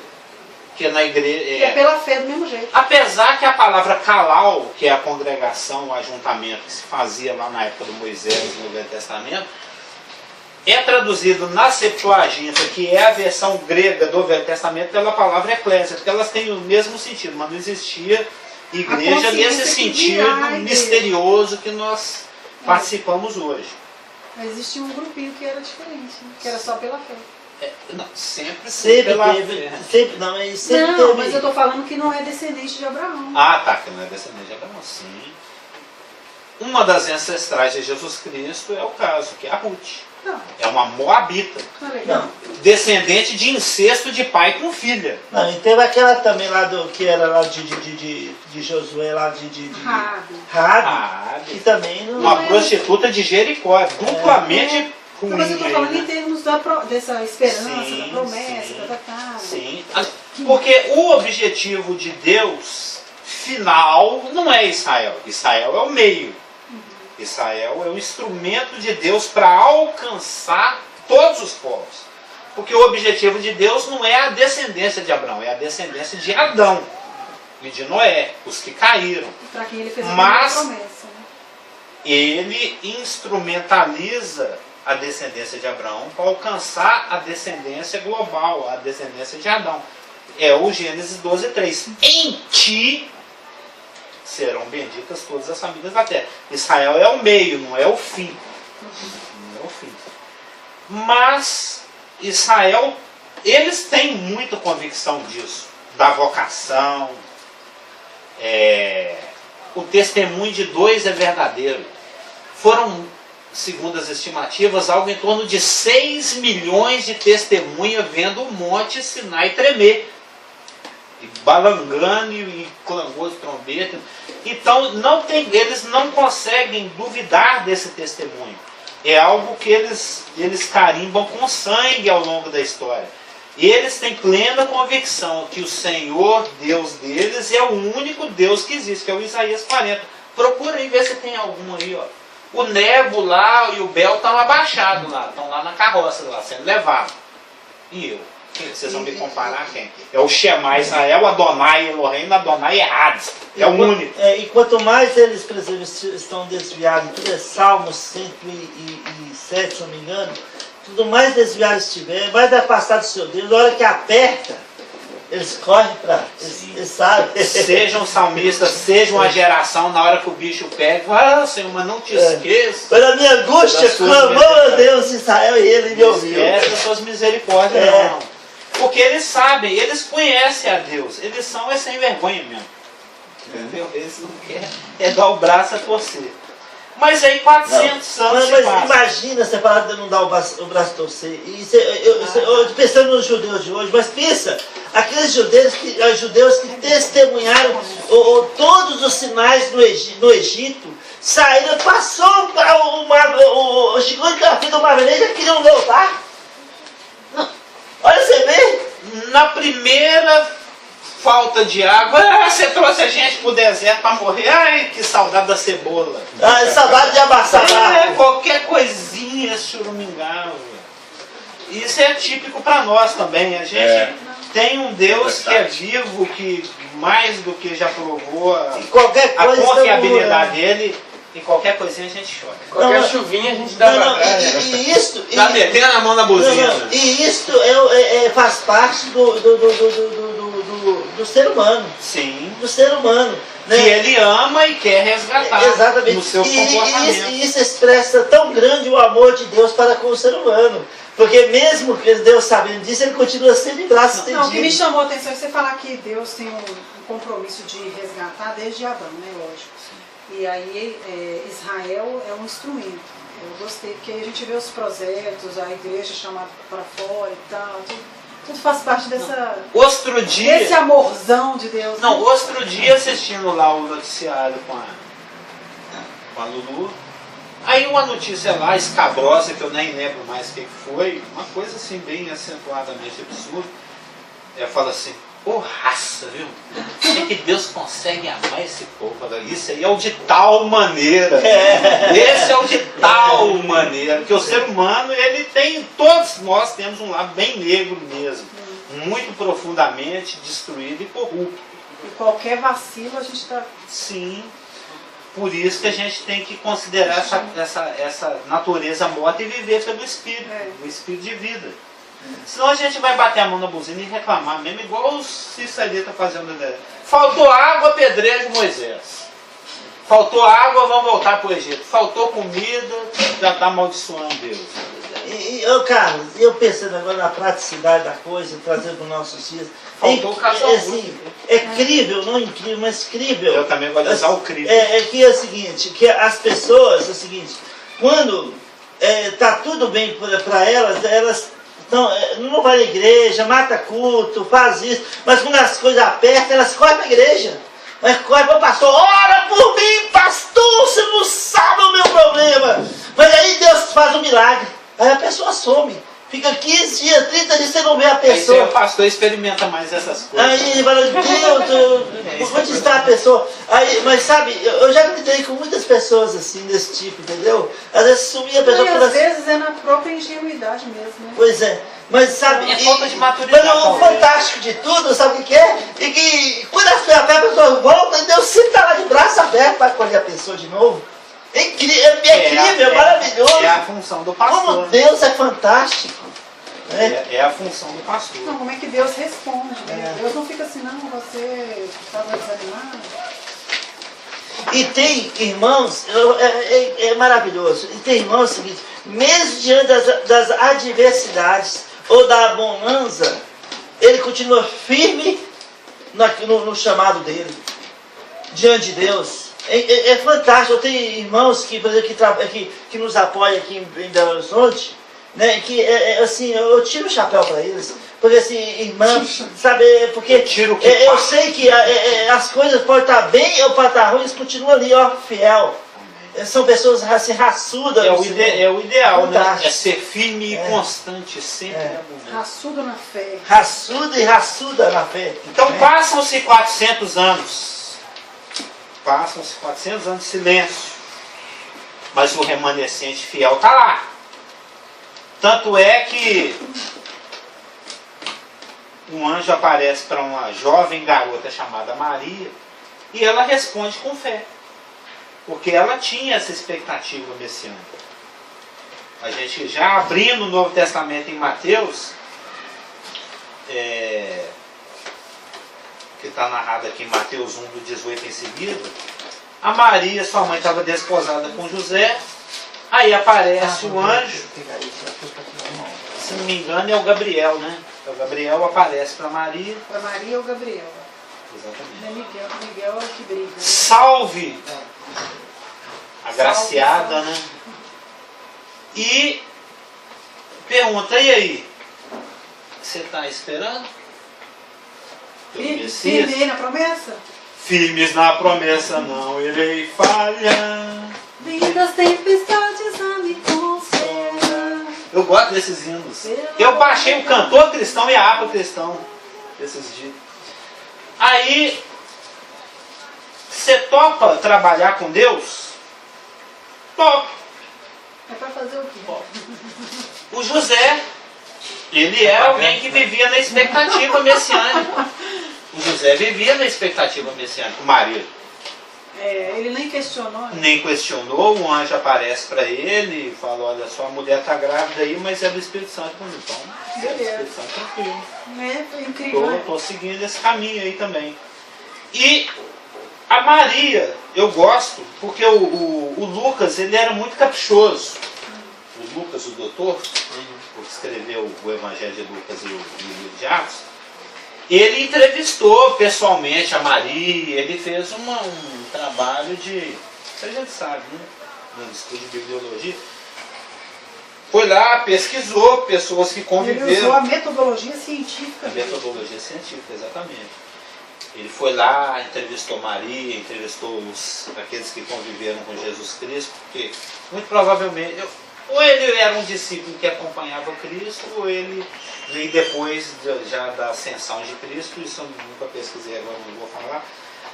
Que na igreja... Que é pela fé do mesmo jeito. Apesar que a palavra kalal, que é a congregação, o ajuntamento que se fazia lá na época do Moisés no Velho Testamento, é traduzido na Septuaginta, que é a versão grega do Velho Testamento, pela palavra eclésia, porque elas têm o mesmo sentido, mas não existia igreja nesse sentido misterioso que nós participamos hoje. Mas existia um grupinho que era diferente, né? Que era só pela fé. Não, sempre pela fé. Não, mas eu estou falando que não é descendente de Abraão. Ah, tá, que não é descendente de Abraão, sim. Uma das ancestrais de Jesus Cristo é o caso, que é a Ruth. Não, É uma moabita. não é legal. Descendente de incesto de pai com filha. Não, e teve aquela também lá que era lá de Josué, lá de Raabe, que também não... Uma prostituta de Jericó, duplamente ruim. Mas eu estou falando em termos dessa esperança, Sim, da promessa, sim, da sim. Porque o objetivo de Deus final não é Israel. Israel é o meio. Israel é o instrumento de Deus para alcançar todos os povos. Porque o objetivo de Deus não é a descendência de Abraão, é a descendência de Adão e de Noé, os que caíram. Para quem ele fez a Mas promessa. Né? ele instrumentaliza a descendência de Abraão para alcançar a descendência global, a descendência de Adão. É o Gênesis 12:3. Em ti serão benditas todas as famílias da terra. Israel é o meio, não é o fim. Não é o fim. Mas Israel, eles têm muita convicção disso, da vocação. O testemunho de dois é verdadeiro. Foram, segundo as estimativas, algo em torno de 6 milhões de testemunhas vendo o monte Sinai tremer. E balangando e clangor de trombeta. Então eles não conseguem duvidar desse testemunho. É algo que eles carimbam com sangue ao longo da história. E eles têm plena convicção que o Senhor, Deus deles, é o único Deus que existe, que é o Isaías 40. Procura aí ver se tem algum aí, ó. O Nebo lá e o Bel estão abaixados lá, estão lá na carroça, lá, sendo levados. E eu? Vocês vão me comparar quem? É o Shema Israel, Adonai Elohim, Adonai Hades. É o único. E quanto mais eles, por exemplo, estão desviados, tudo é Salmo 107, se não me engano, tudo mais desviados estiver, mais afastado do seu Deus, na hora que aperta, eles correm para. Eles sabem. Sejam salmistas, sejam a geração, na hora que o bicho pega, Senhor, mas não te esqueça. Mas a minha angústia clamou a Deus de Israel e ele me ouviu. Esquece das suas misericórdias, não. Porque eles sabem, eles conhecem a Deus, eles são sem vergonha mesmo. Entendeu? Eles não querem dar o braço a torcer. Mas aí 400 anos se mas passam. imagina você falar de não dar o braço a torcer. E eu pensando nos judeus de hoje, mas pensa, aqueles judeus que testemunharam todos os sinais no Egito, saíram, passou para o chegou de café do Mar Vermelho, já queriam voltar. Olha, você vê? Na primeira falta de água, você trouxe a gente pro deserto para morrer. Ai, que saudade da cebola. Saudade de amassar. Qualquer coisinha churumingava. Isso é típico para nós também. A gente tem um Deus que é vivo, que mais do que já provou a confiabilidade dele. E qualquer coisinha a gente chora. Qualquer chuvinha a gente dá pra trás. E isto... Tá metendo a mão na buzina. E isto faz parte do ser humano. Sim. Do ser humano. Né? Que ele ama e quer resgatar. Exatamente. No seu comportamento. E isso expressa tão grande o amor de Deus para com o ser humano. Porque mesmo que Deus sabendo disso, ele continua sempre em braços estendidos. Não, o que me chamou a atenção é você falar que Deus tem um compromisso de resgatar desde Adão, né? Lógico. E aí Israel é um instrumento. Eu gostei, porque aí a gente vê os projetos, a igreja chamada para fora e tal, tudo faz parte desse amorzão de Deus. Não, outro dia assistindo lá o noticiário com a Lulu, aí uma notícia lá escabrosa, que eu nem lembro mais o que foi, uma coisa assim bem acentuadamente absurda, ela fala assim, raça, viu? É que Deus consegue amar esse povo. Isso aí é o de tal maneira. Esse é o de tal maneira. Porque o ser humano, ele tem, todos nós temos um lado bem negro mesmo. Muito profundamente destruído e corrupto. E qualquer vacilo a gente está... Sim. Por isso que a gente tem que considerar essa natureza morta e viver pelo Espírito. O Espírito de vida. Senão a gente vai bater a mão na buzina e reclamar mesmo, igual o Cícero está fazendo. Faltou água, pedreiro Moisés. Faltou água, vamos voltar para o Egito. Faltou comida, já está amaldiçoando Deus. Carlos, eu pensando agora na praticidade da coisa, trazendo para os nossos dias. Faltou o casal. É crível, não incrível, mas crível. Eu também vou usar o crível. Que é o seguinte, que as pessoas, é o seguinte, quando tá tudo bem para elas não vai à igreja, mata culto, faz isso, mas quando as coisas apertam, elas correm para a igreja. Mas corre para o pastor, ora por mim, pastor, você não sabe o meu problema. Mas aí Deus faz um milagre, aí a pessoa some. Fica 15 dias, 30 dias, você não vê a pessoa. Aí o pastor experimenta mais essas coisas. Aí ele fala, Deus, onde está a pessoa? Aí, mas sabe, eu já lidei com muitas pessoas assim, desse tipo, entendeu? Às vezes sumia a pessoa. E às vezes é na própria ingenuidade mesmo, né? Pois é, mas sabe... É falta de maturidade. Mas o fantástico de tudo, sabe o que é? E que quando as pessoas voltam, Deus sempre está lá de braço aberto para acolher a pessoa de novo. É incrível, é maravilhoso. É a função do pastor. Como Deus é fantástico. É a função do pastor. Não, como é que Deus responde, né? É. Deus não fica assim, não, você estava desanimado. E tem irmãos, é maravilhoso. E tem irmãos seguinte, mesmo diante das adversidades ou da bonança, ele continua firme no chamado dele, diante de Deus. É fantástico. Eu tenho irmãos que, por exemplo, que nos apoiam aqui em Belo Horizonte, né, que assim, eu tiro o chapéu para eles, porque assim, irmã, sabe, porque eu sei que as coisas podem estar bem ou podem estar ruins, eles continuam ali, ó, fiel. São pessoas assim, raçudas. É o ideal, fantástico. né? É ser firme e constante, sempre na abundância. Raçudo na fé. Raçuda e raçuda na fé. Então passam-se 400 anos. Passam-se 400 anos de silêncio. Mas o remanescente fiel está lá. Tanto é que um anjo aparece para uma jovem garota chamada Maria e ela responde com fé. Porque ela tinha essa expectativa messiânica. A gente já abrindo o Novo Testamento em Mateus, que está narrado aqui em Mateus 1, do 18 em seguida, a Maria, sua mãe, estava desposada com José, aí aparece o anjo, se não me engano é o Gabriel, né? O Gabriel aparece para Maria. Para Maria ou Gabriel? Exatamente. Não é Miguel é o que briga. Né? Salve! Agraciada, né? E pergunta, e aí? Você está esperando? Firme na promessa? Firmes na promessa, não irei falhar. Vindas tempestades a me consolar. Eu gosto desses hinos. Eu baixei o cantor cristão e a harpa cristão esses dias. Aí, você topa trabalhar com Deus? Topa. É para fazer o quê? O José, ele era alguém que vivia na expectativa messiânica. O José vivia na expectativa messiânica, o marido. Ele nem questionou. Né? Nem questionou, um anjo aparece para ele e fala, olha, sua mulher está grávida aí, mas é do Espírito Santo. Então, é do Espírito Santo, tranquilo. É incrível. Estou seguindo esse caminho aí também. E a Maria, eu gosto, porque o Lucas, ele era muito caprichoso. O Lucas, o doutor, que escreveu o Evangelho de Lucas e o livro de Atos, ele entrevistou pessoalmente a Maria, ele fez um trabalho de... A gente sabe, né? No estudo de bibliologia. Foi lá, pesquisou pessoas que conviveram. Ele usou a metodologia científica. A metodologia científica, exatamente. Ele foi lá, entrevistou Maria, entrevistou aqueles que conviveram com Jesus Cristo, porque muito provavelmente... Ou ele era um discípulo que acompanhava Cristo, ou ele veio depois já da ascensão de Cristo, isso eu nunca pesquisei, agora não vou falar.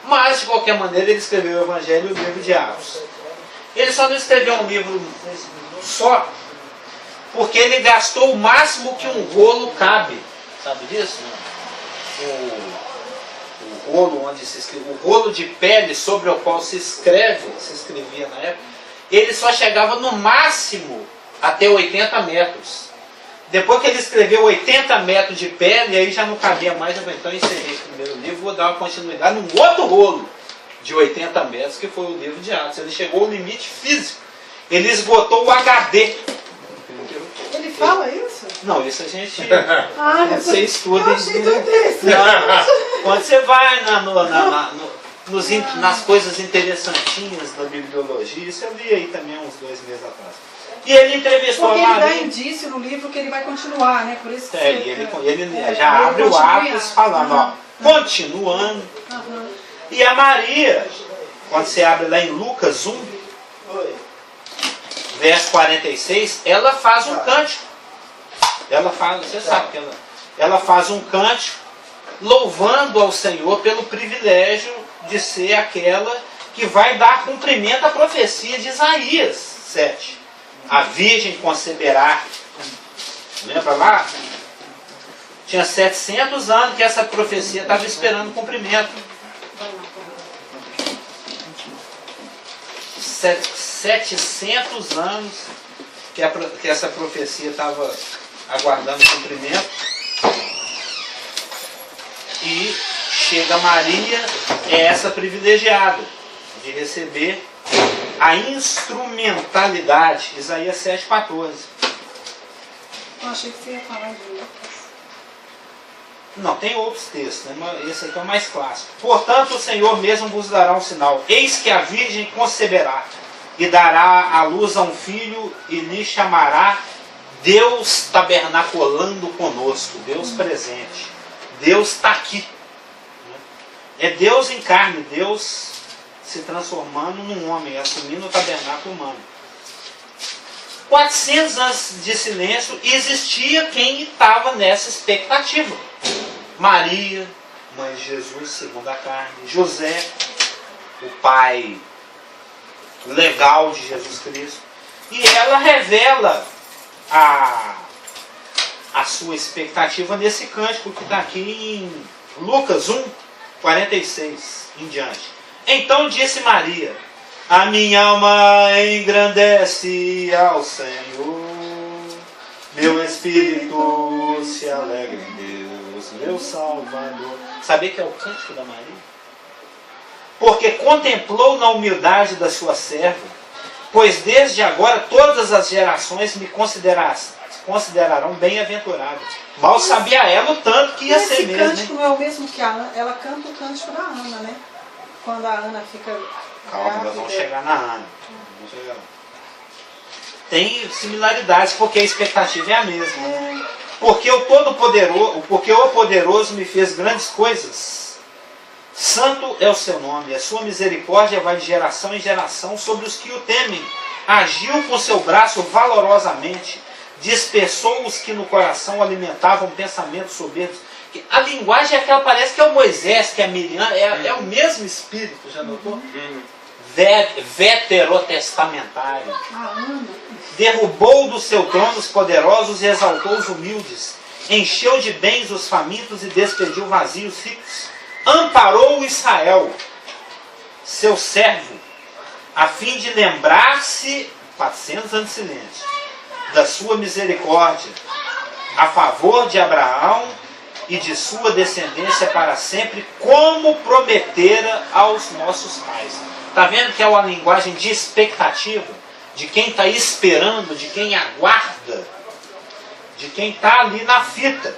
Mas, de qualquer maneira, ele escreveu o Evangelho e o livro de Atos. Ele só não escreveu um livro só, porque ele gastou o máximo que um rolo cabe. Sabe disso? O rolo onde se escreve, o rolo de pele sobre o qual se escrevia na época, ele só chegava no máximo até 80 metros. Depois que ele escreveu 80 metros de pele, aí já não cabia mais, então eu encerrei o primeiro livro, vou dar uma continuidade num outro rolo de 80 metros, que foi o livro de Atos. Ele chegou ao limite físico, ele esgotou o HD. Ele fala isso? Não, isso a gente... Você estuda... Eu achei tão interessante. Quando você vai nas coisas interessantinhas da bibliologia, isso eu li aí também uns 2 meses atrás. E ele entrevistou Porque a ele dá Maria. indício no livro que ele vai continuar, né? Por isso que Ele já abre o continua em Atos falando, ó, continuando. Aham. E a Maria, quando você abre lá em Lucas 1, verso 46, ela faz um cântico. Ela faz, você sabe que ela faz um cântico louvando ao Senhor pelo privilégio de ser aquela que vai dar cumprimento à profecia de Isaías 7. A virgem conceberá. Lembra lá? Tinha 700 anos que essa profecia estava esperando cumprimento. 700 anos que essa profecia estava aguardando cumprimento. E chega Maria, é essa privilegiada de receber a instrumentalidade. Isaías 7,14. Eu achei que você ia falar de Lucas. Não, tem outros textos, né? Mas esse aqui é o mais clássico. Portanto, o Senhor mesmo vos dará um sinal. Eis que a virgem conceberá e dará à luz a um filho e lhe chamará Deus tabernaculando conosco. Deus presente. Deus está aqui. É Deus em carne, Deus se transformando num homem, assumindo o tabernáculo humano. 400 anos de silêncio, e existia quem estava nessa expectativa. Maria, mãe de Jesus, segundo a carne. José, o pai legal de Jesus Cristo. E ela revela a sua expectativa nesse cântico que está aqui em Lucas 1, 46 em diante. Então disse Maria: a minha alma engrandece ao Senhor, meu espírito se alegra em Deus, meu Salvador. Sabia que é o cântico da Maria? Porque contemplou na humildade da sua serva, pois desde agora todas as gerações me considerarão bem-aventurada. Mal sabia ela o tanto que ia ser mesmo. Esse cântico não é o mesmo que a Ana, ela canta o cântico da Ana, né? Quando a Ana fica... Calma, nós vamos chegar na Ana. Vamos chegar lá. Tem similaridades, porque a expectativa é a mesma. Né? Porque o Poderoso me fez grandes coisas. Santo é o seu nome, a sua misericórdia vai de geração em geração sobre os que o temem. Agiu com seu braço valorosamente, dispersou os que no coração alimentavam pensamentos soberbos. A linguagem é aquela, parece que é o Moisés, que é a Miriam, é o mesmo espírito, já notou? Veterotestamentário. Derrubou do seu trono os poderosos e exaltou os humildes. Encheu de bens os famintos e despediu vazios ricos. Amparou Israel, seu servo, a fim de lembrar-se, 400 anos de silêncio, da sua misericórdia, a favor de Abraão e de sua descendência para sempre, como prometera aos nossos pais. Está vendo que é uma linguagem de expectativa, de quem está esperando, de quem aguarda, de quem está ali na fita.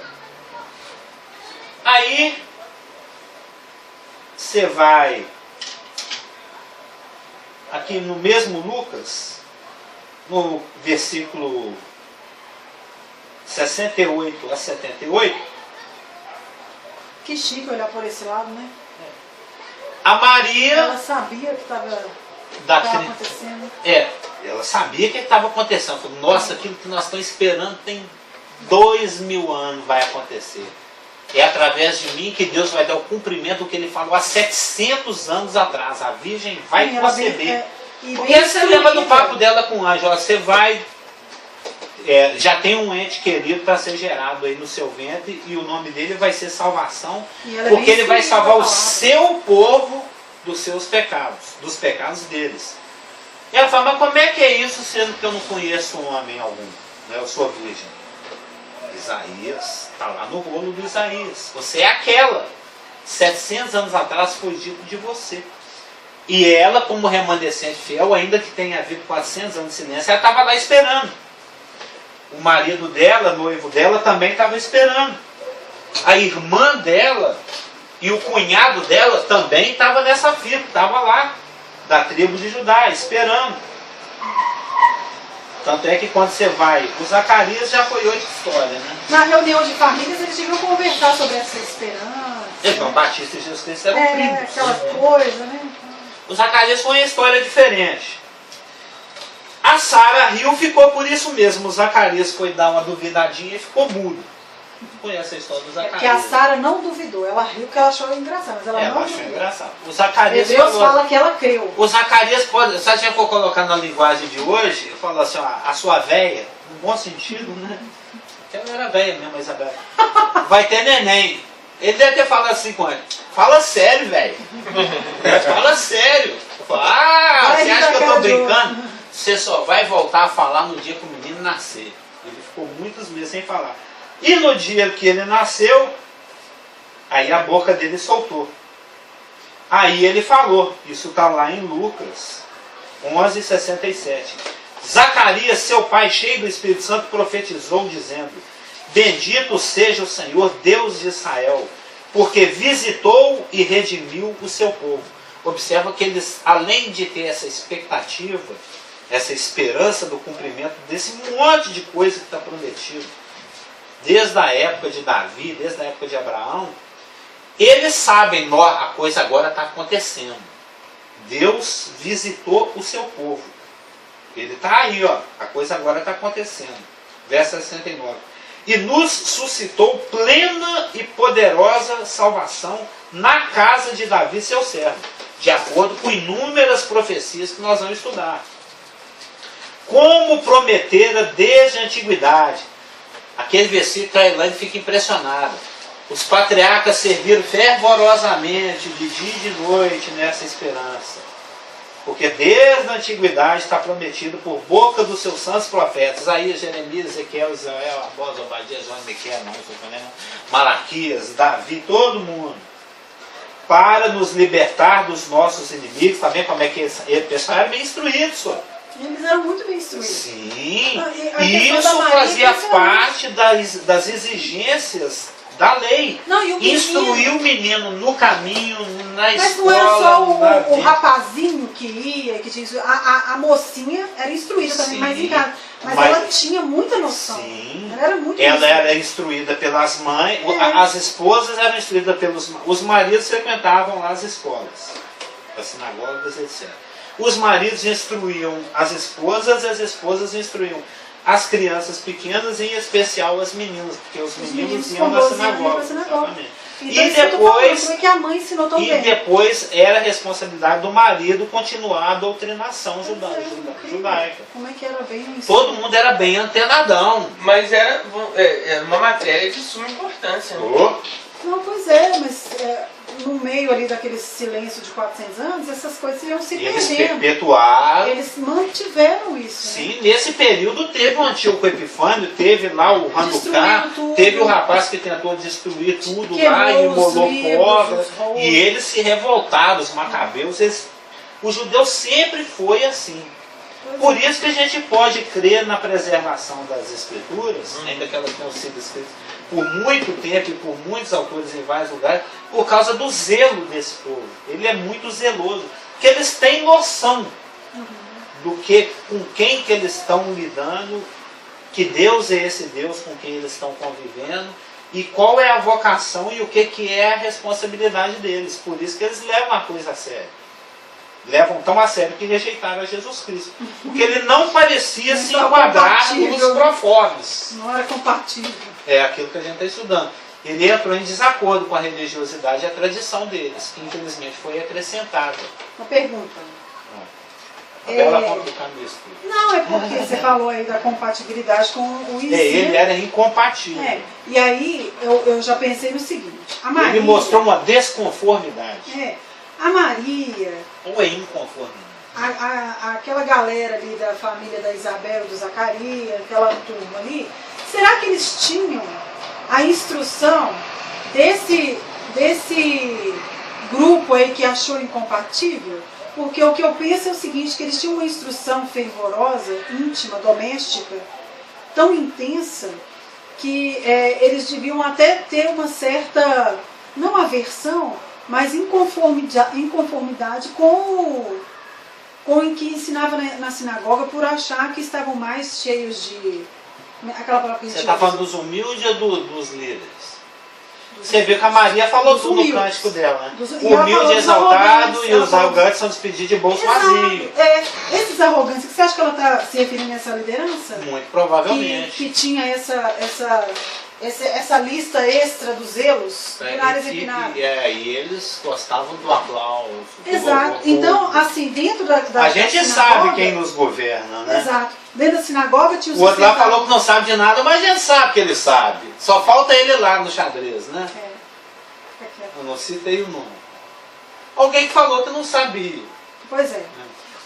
Aí você vai aqui no mesmo Lucas, no versículo 68 a 78. Que chique olhar por esse lado, né? A Maria... Ela sabia que estava acontecendo. Ela sabia que estava acontecendo. Falou, nossa, aquilo que nós estamos esperando tem 2000 anos vai acontecer. É através de mim que Deus vai dar o cumprimento do que Ele falou há 700 anos atrás. A Virgem vai conceber. Porque você lembra do papo dela com o anjo. Você vai... já tem um ente querido para ser gerado aí no seu ventre, e o nome dele vai ser salvação, porque ele vai salvar o seu povo dos seus pecados, dos pecados deles. E ela fala, mas como é que é isso, sendo que eu não conheço homem algum? Né? Eu sou virgem. Isaías, está lá no rolo do Isaías. Você é aquela. 700 anos atrás foi dito de você. E ela, como remanescente fiel, ainda que tenha havido 400 anos de silêncio, ela estava lá esperando. O marido dela, noivo dela, também estava esperando. A irmã dela e o cunhado dela também estavam nessa fila, estava lá, da tribo de Judá, esperando. Tanto é que quando você vai, o Zacarias já foi outra história, né? Na reunião de famílias eles deviam conversar sobre essa esperança. João Batista e Jesus Cristo eram primos. Aquela coisa, né? O Zacarias foi uma história diferente. A Sara riu, ficou por isso mesmo. O Zacarias foi dar uma duvidadinha e ficou mudo. Conhece a história do Zacarias? Porque a Sara não duvidou. Ela riu porque ela achou engraçado, mas ela não achou duvidou. engraçado. O Zacarias Deus fala que ela creu. O Zacarias pode, se a gente for colocar na linguagem de hoje, fala assim, ó, a sua véia, no bom sentido, né? Porque ela era véia mesmo, a Isabela. Vai ter neném. Ele deve ter falado assim com ele. Fala sério, velho. Fala sério. Você acha que eu tô brincando? Você só vai voltar a falar no dia que o menino nascer. Ele ficou muitos meses sem falar. E no dia que ele nasceu, aí a boca dele soltou. Aí ele falou. Isso está lá em Lucas 11:67. Zacarias, seu pai, cheio do Espírito Santo, profetizou dizendo: bendito seja o Senhor, Deus de Israel, porque visitou e redimiu o seu povo. Observa que eles, além de ter essa expectativa, essa esperança do cumprimento desse monte de coisa que está prometido, desde a época de Davi, desde a época de Abraão, eles sabem, a coisa agora está acontecendo. Deus visitou o seu povo. Ele está aí, ó, a coisa agora está acontecendo. Verso 69. E nos suscitou plena e poderosa salvação na casa de Davi, seu servo, de acordo com inúmeras profecias que nós vamos estudar. Como prometera desde a antiguidade. Aquele versículo que a Elaine fica impressionada. Os patriarcas serviram fervorosamente de dia e de noite nessa esperança. Porque desde a antiguidade está prometido por boca dos seus santos profetas, Isaías, Jeremias, Ezequiel, Israel, Amós, Obadias, João, Miqueias, Malaquias, Davi, todo mundo, para nos libertar dos nossos inimigos. Está vendo como é que o pessoal era bem instruído, senhor? Eles eram muito bem instruídos. Sim, e isso fazia parte das exigências da lei. Não, e o menino, instruir o menino no caminho, na escola. Mas não era só o rapazinho que ia, que tinha isso. A mocinha era instruída também, Sim, mas em casa. Mas ela tinha muita noção. Sim, ela era muito ela era instruída pelas mães, as esposas eram instruídas pelos... Os maridos frequentavam lá as escolas, as sinagogas, etc. Os maridos instruíam as esposas instruíam as crianças pequenas, em especial as meninas, porque os meninos iam na sinagoga. Então, e depois era responsabilidade do marido continuar a doutrinação judaica. Como é que era bem isso? Todo mundo era bem antenadão. Mas era uma matéria de suma importância. Né? Não, pois é, mas no meio ali daquele silêncio de 400 anos, essas coisas iam se perdendo. Eles perpetuaram. Eles mantiveram isso. Sim, né? nesse período teve o Antíoco Epifânio, teve lá o Hanukkah, teve o rapaz que tentou destruir tudo lá e imolou cobra. E eles se revoltaram, os macabeus. O judeu sempre foi assim. Por isso que a gente pode crer na preservação das escrituras, ainda que elas tenham sido escritas por muito tempo e por muitos autores em vários lugares, por causa do zelo desse povo. Ele é muito zeloso, porque eles têm noção do que, com quem que eles estão lidando, que Deus é esse Deus com quem eles estão convivendo, e qual é a vocação e o que é a responsabilidade deles. Por isso que eles levam a coisa a sério. Levam tão a sério que rejeitaram a Jesus Cristo. Porque ele não parecia se enquadrar nos proformes. Não era compatível. É aquilo que a gente está estudando. Ele entrou em desacordo com a religiosidade e a tradição deles, que infelizmente foi acrescentada. Uma pergunta. Ela complicando isso. Não, é porque você falou aí da compatibilidade com o ensino. Ele era incompatível. E aí eu já pensei no seguinte. A Maria, ele mostrou uma desconformidade. A Maria... Ou é inconformidade? Aquela galera ali da família da Isabel e do Zacarias, aquela turma ali, será que eles tinham a instrução desse grupo aí que achou incompatível? Porque o que eu penso é o seguinte, que eles tinham uma instrução fervorosa, íntima, doméstica, tão intensa, que eles deviam até ter uma certa, não aversão, mas inconformidade com ou em que ensinava na sinagoga por achar que estavam mais cheios de... Aquela palavra que a gente Você está usa. falando dos humildes ou dos líderes? Você viu que a Maria falou Dos tudo no humildes. cântico dela, né? Dos- O e ela humilde falou dos exaltado arrogantes, e ela os falou- arrogantes são despedidos de bolso vazio. Esses arrogantes, que você acha que ela está se referindo a essa liderança? Muito provavelmente. Que tinha essa lista extra dos zelos por áreas empinadas. E eles gostavam do aplauso. do Exato. louvor. Então, assim, dentro da A gente da sabe sinagoga- quem nos governa, né? Exato. Dentro da sinagoga tinha os O outro lá secretários. falou que não sabe de nada, mas a gente sabe que ele sabe. Só falta ele lá no xadrez, né? Eu não citei o nome. Alguém que falou que não sabia. Pois é.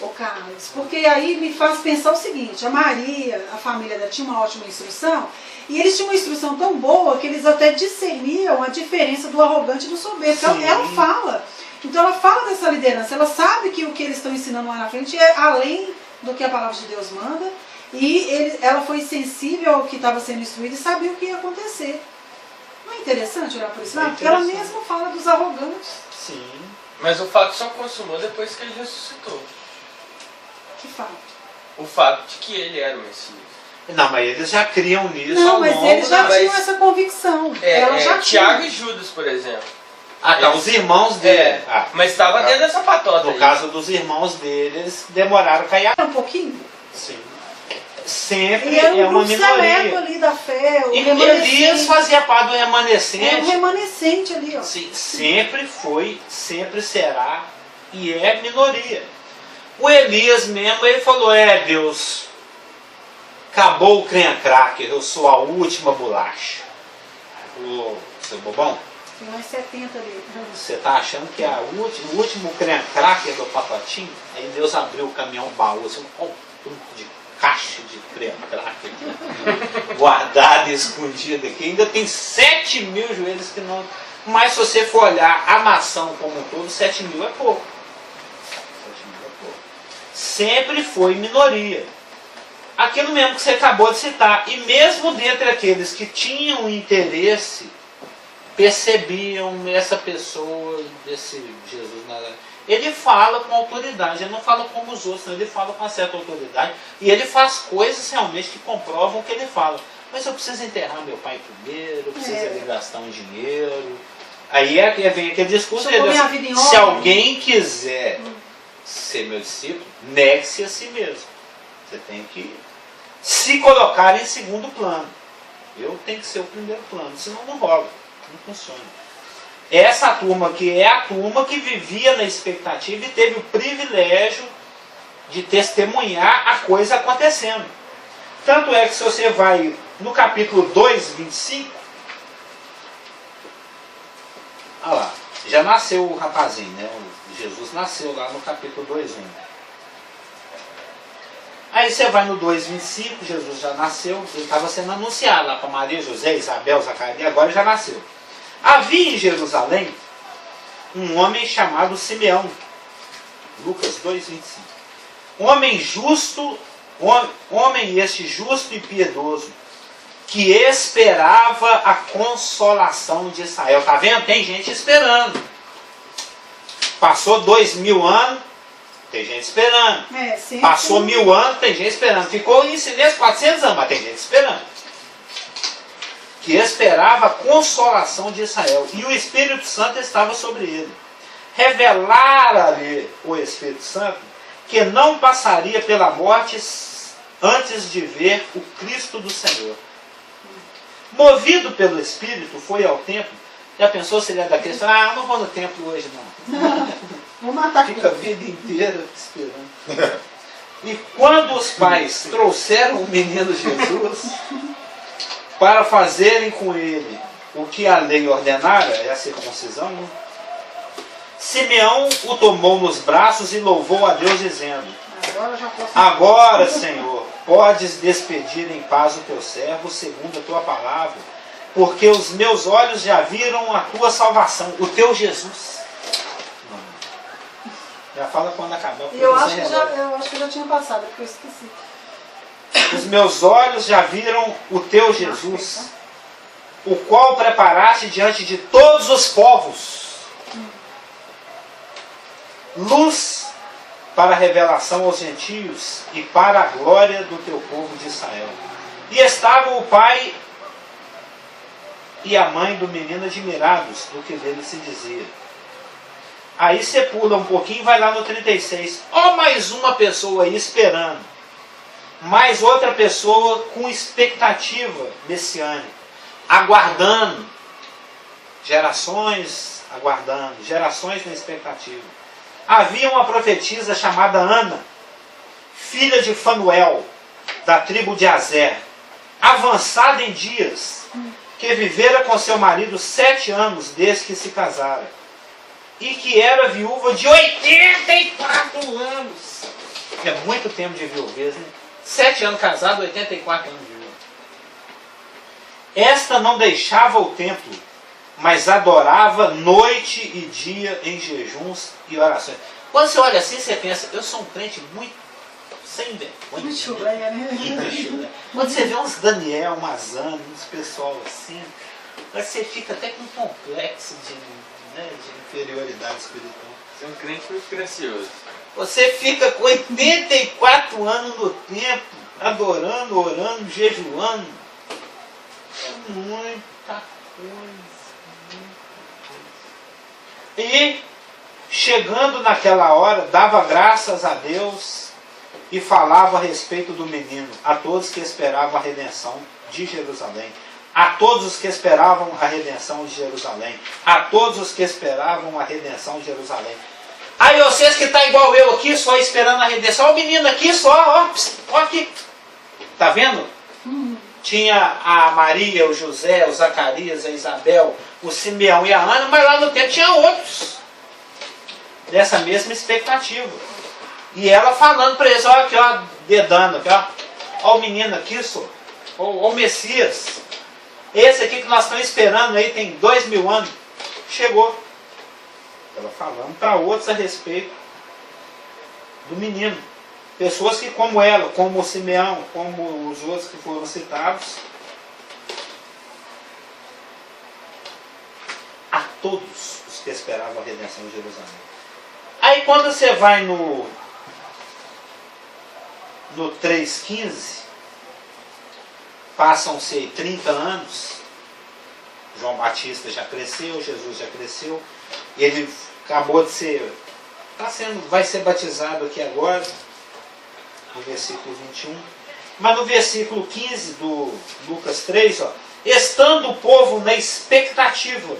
Ô Carlos, porque aí me faz pensar o seguinte, a Maria, a família dela tinha uma ótima instrução, e eles tinham uma instrução tão boa que eles até discerniam a diferença do arrogante e do soberbo. Então Sim. ela fala. Então ela fala dessa liderança, ela sabe que o que eles estão ensinando lá na frente é além do que a palavra de Deus manda, e ela foi sensível ao que estava sendo instruído e sabia o que ia acontecer. Não é interessante olhar por isso? É Porque ela interessante. mesma fala dos arrogantes. Sim. Mas o fato só consumou depois que ele ressuscitou. Que fala. O fato de que ele era o Messias. Não, mas eles já criam nisso Não, ao mas longo eles já da- tinham essa convicção. Ela já Tiago tinha. e Judas, por exemplo. Ah, tá, os irmãos dele. Ah, mas estava no dentro dessa patota No aí. caso dos irmãos deles, demoraram a cair. Um pouquinho. Sim. Sempre E era é um uma grupo seleto minoria. ali da fé, o E Elias remanescente. fazia parte do Era um remanescente. remanescente ali, ó. Sim, sempre foi, sempre será e é minoria. O Elias mesmo, ele falou, Deus, acabou o creme cracker, eu sou a última bolacha. Ô, seu bobão, Tem mais 70 ali. você tá achando que é o último creme cracker do pacotinho? Aí Deus abriu o caminhão baú, assim, um tanto de caixa de creme cracker guardado e escondido aqui. Ainda tem 7.000 joelhos que não... Mas se você for olhar a nação como um todo, 7.000 é pouco. 7.000 é pouco. Sempre foi minoria. Aquilo mesmo que você acabou de citar. E mesmo dentre aqueles que tinham interesse, percebiam essa pessoa, desse Jesus Nazaré. Ele fala com autoridade, ele não fala como os outros, não. Ele fala com uma certa autoridade. E ele faz coisas realmente que comprovam o que ele fala. Mas eu preciso enterrar meu pai primeiro, eu preciso ali gastar um dinheiro. Aí vem aquele discurso Deixa eu dele, pôr minha vida em se ordem. alguém quiser ser meu discípulo, negue-se a si mesmo. Você tem que se colocar em segundo plano. Eu tenho que ser o primeiro plano, senão não rola, não funciona. Essa turma aqui é a turma que vivia na expectativa e teve o privilégio de testemunhar a coisa acontecendo. Tanto é que se você vai no capítulo 2, 25, olha lá, já nasceu o rapazinho, né? O Jesus nasceu lá no capítulo 2, 1. Aí você vai no 2, 25, Jesus já nasceu, ele estava sendo anunciado lá para Maria, José, Isabel, Zacarias, e agora já nasceu. Havia em Jerusalém um homem chamado Simeão, Lucas 2, 25. Homem justo, homem este justo e piedoso, que esperava a consolação de Israel. Está vendo? Tem gente esperando. Passou 2000 anos, tem gente esperando. Sempre. Passou 1000 anos, tem gente esperando. Ficou em silêncio 400 anos, mas tem gente esperando. Que esperava a consolação de Israel. E o Espírito Santo estava sobre ele. Revelara-lhe o Espírito Santo que não passaria pela morte antes de ver o Cristo do Senhor. Movido pelo Espírito, foi ao templo. Já pensou se ele é daqueles? Eu não vou no templo hoje não. Vou matar Fica a vida inteira esperando. E quando os pais trouxeram o menino Jesus para fazerem com ele o que a lei ordenara, é a circuncisão, né? Simeão o tomou nos braços e louvou a Deus dizendo: Agora eu já posso. Agora, Senhor, podes despedir em paz o teu servo segundo a tua palavra, porque os meus olhos já viram a tua salvação, o teu Jesus. Já fala quando acabar. porque Eu você acho, que relógio. eu acho que já tinha passado, porque eu esqueci. Os meus olhos já viram o teu Jesus, o qual preparaste diante de todos os povos, luz para a revelação aos gentios e para a glória do teu povo de Israel. E estavam o pai e a mãe do menino admirados do que dele se dizia. Aí você pula um pouquinho e vai lá no 36. Ó, mais uma pessoa aí esperando. Mais outra pessoa com expectativa messiânica. Aguardando. Gerações aguardando. Gerações na expectativa. Havia uma profetisa chamada Ana, filha de Fanuel, da tribo de Azer, avançada em dias, que vivera com seu marido 7 anos desde que se casara, e que era viúva de 84 anos. É muito tempo de viuvez, né? 7 anos casado, 84 anos de viúva. Esta não deixava o templo, mas adorava noite e dia em jejuns e orações. Quando você olha assim, você pensa, eu sou um crente muito sem vergonha. Muito chulé, né? Quando você vê uns Daniel, umas Ana, uns pessoal assim, você fica até com um complexo de inferioridade espiritual. Você é um crente muito gracioso. Você fica com 84 anos no templo, adorando, orando, jejuando. É muita coisa. E, chegando naquela hora, dava graças a Deus e falava a respeito do menino, a todos que esperavam a redenção de Jerusalém. A todos os que esperavam a redenção de Jerusalém. A todos os que esperavam a redenção de Jerusalém. Aí vocês que estão igual eu aqui, só esperando a redenção. Olha o menino aqui, só, ó aqui. Tá vendo? Tinha a Maria, o José, o Zacarias, a Isabel, o Simeão e a Ana, mas lá no tempo tinha outros. Dessa mesma expectativa. E ela falando para eles, olha aqui, ó, dedando aqui, ó. Ó o menino aqui, só. Ó o Messias. Esse aqui que nós estamos esperando aí, tem 2000 anos. Chegou. Ela falando para outros a respeito do menino. Pessoas que, como ela, como o Simeão, como os outros que foram citados, a todos os que esperavam a redenção de Jerusalém. Aí quando você vai no 3,15, passam-se 30 anos, João Batista já cresceu, Jesus já cresceu, e ele acabou de ser, vai ser batizado aqui agora, no versículo 21. Mas no versículo 15 do Lucas 3, ó, estando o povo na expectativa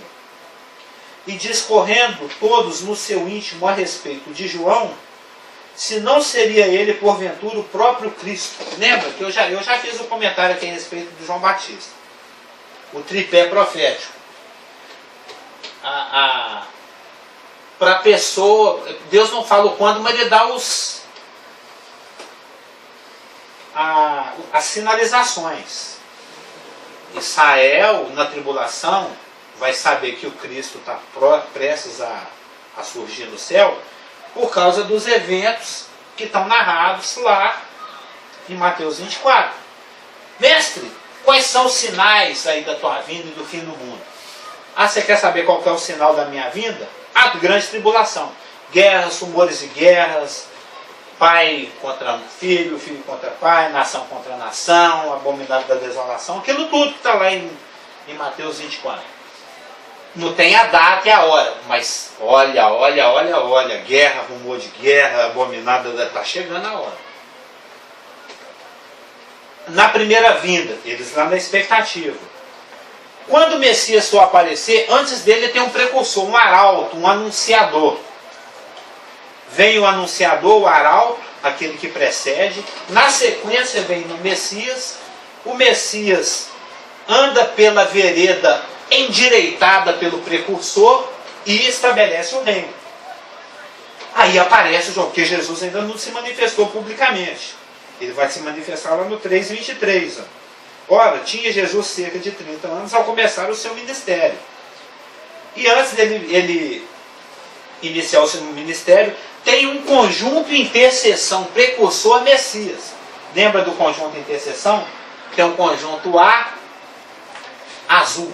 e discorrendo todos no seu íntimo a respeito de João, se não seria ele, porventura, o próprio Cristo. Lembra que eu já fiz um comentário aqui a respeito de João Batista. O tripé profético. Para a pessoa, Deus não fala o quando, mas ele dá as sinalizações. Israel, na tribulação, vai saber que o Cristo está prestes a surgir no céu por causa dos eventos que estão narrados lá em Mateus 24. Mestre, quais são os sinais aí da tua vinda e do fim do mundo? Ah, você quer saber qual que é o sinal da minha vinda? A grande tribulação. Guerras, rumores de guerras, pai contra filho, filho contra pai, nação contra nação, abominável da desolação, aquilo tudo que está lá em Mateus 24. Não tem a data e a hora, mas olha, guerra, rumor de guerra, abominável, está chegando a hora. Na primeira vinda, eles lá na expectativa. Quando o Messias for aparecer, antes dele tem um precursor, um arauto, um anunciador. Vem o anunciador, o arauto, aquele que precede. Na sequência vem o Messias. O Messias anda pela vereda endireitada pelo precursor e estabelece o reino. Aí aparece o João, porque Jesus ainda não se manifestou publicamente. Ele vai se manifestar lá no 3,23. Ora, tinha Jesus cerca de 30 anos ao começar o seu ministério. E antes dele iniciar o seu ministério, tem um conjunto intercessão, precursor Messias. Lembra do conjunto intercessão? Tem um conjunto A azul,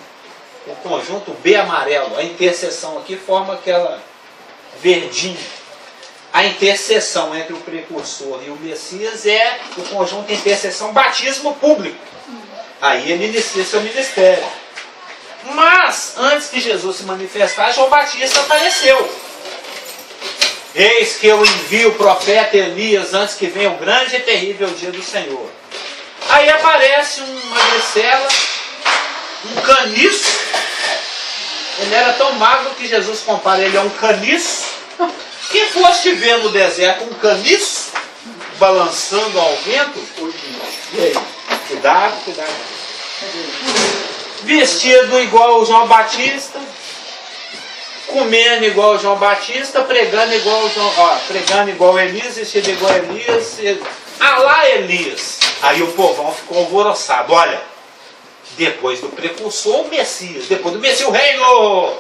o conjunto B amarelo. A intercessão aqui forma aquela verdinha. a intercessão entre o precursor e o Messias é o conjunto de intercessão batismo público. Aí ele inicia seu ministério. Mas, antes que Jesus se manifestar, João Batista apareceu. Eis que eu envio o profeta Elias antes que venha o grande e terrível dia do Senhor. Aí aparece uma magricela, um caniço. Ele era tão magro que Jesus compara ele a um caniço. Quem fosse ver no deserto um caniço balançando ao vento, e aí? Cuidado. Vestido igual o João Batista, comendo igual o João Batista, pregando igual o João, pregando igual Elias, vestido igual Elias. Lá Elias. Aí o povão ficou alvoroçado. Olha, depois do precursor, o Messias. Depois do Messias, o reino.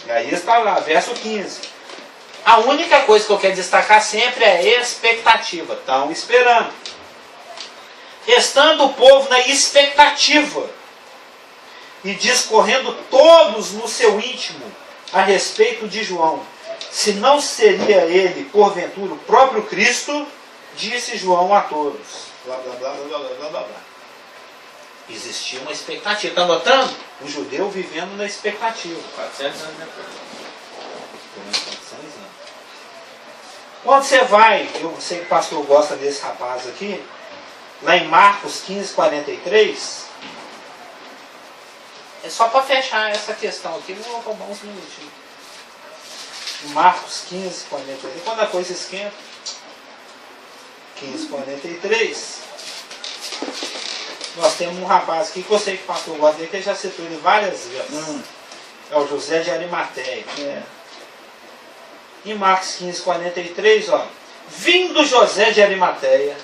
E aí está lá, verso 15. A única coisa que eu quero destacar sempre é a expectativa. Estão esperando. Estando o povo na expectativa e discorrendo todos no seu íntimo a respeito de João, se não seria ele, porventura, o próprio Cristo, disse João a todos. Blá, blá, blá, blá, blá, blá, blá. Existia uma expectativa. Está notando? O judeu vivendo na expectativa. 400 anos depois. Durante 400 anos. Quando você vai, eu sei que o pastor gosta desse rapaz aqui, lá em Marcos 15, 43, é só para fechar essa questão aqui, vou roubar uns minutinhos. Marcos 15, 43, quando a coisa esquenta, 15, 43, nós temos um rapaz aqui que eu sei que o pastor gosta dele, que ele já citou ele várias vezes. É o José de Arimateia. Em Marcos 15, 43, vindo José de Arimateia,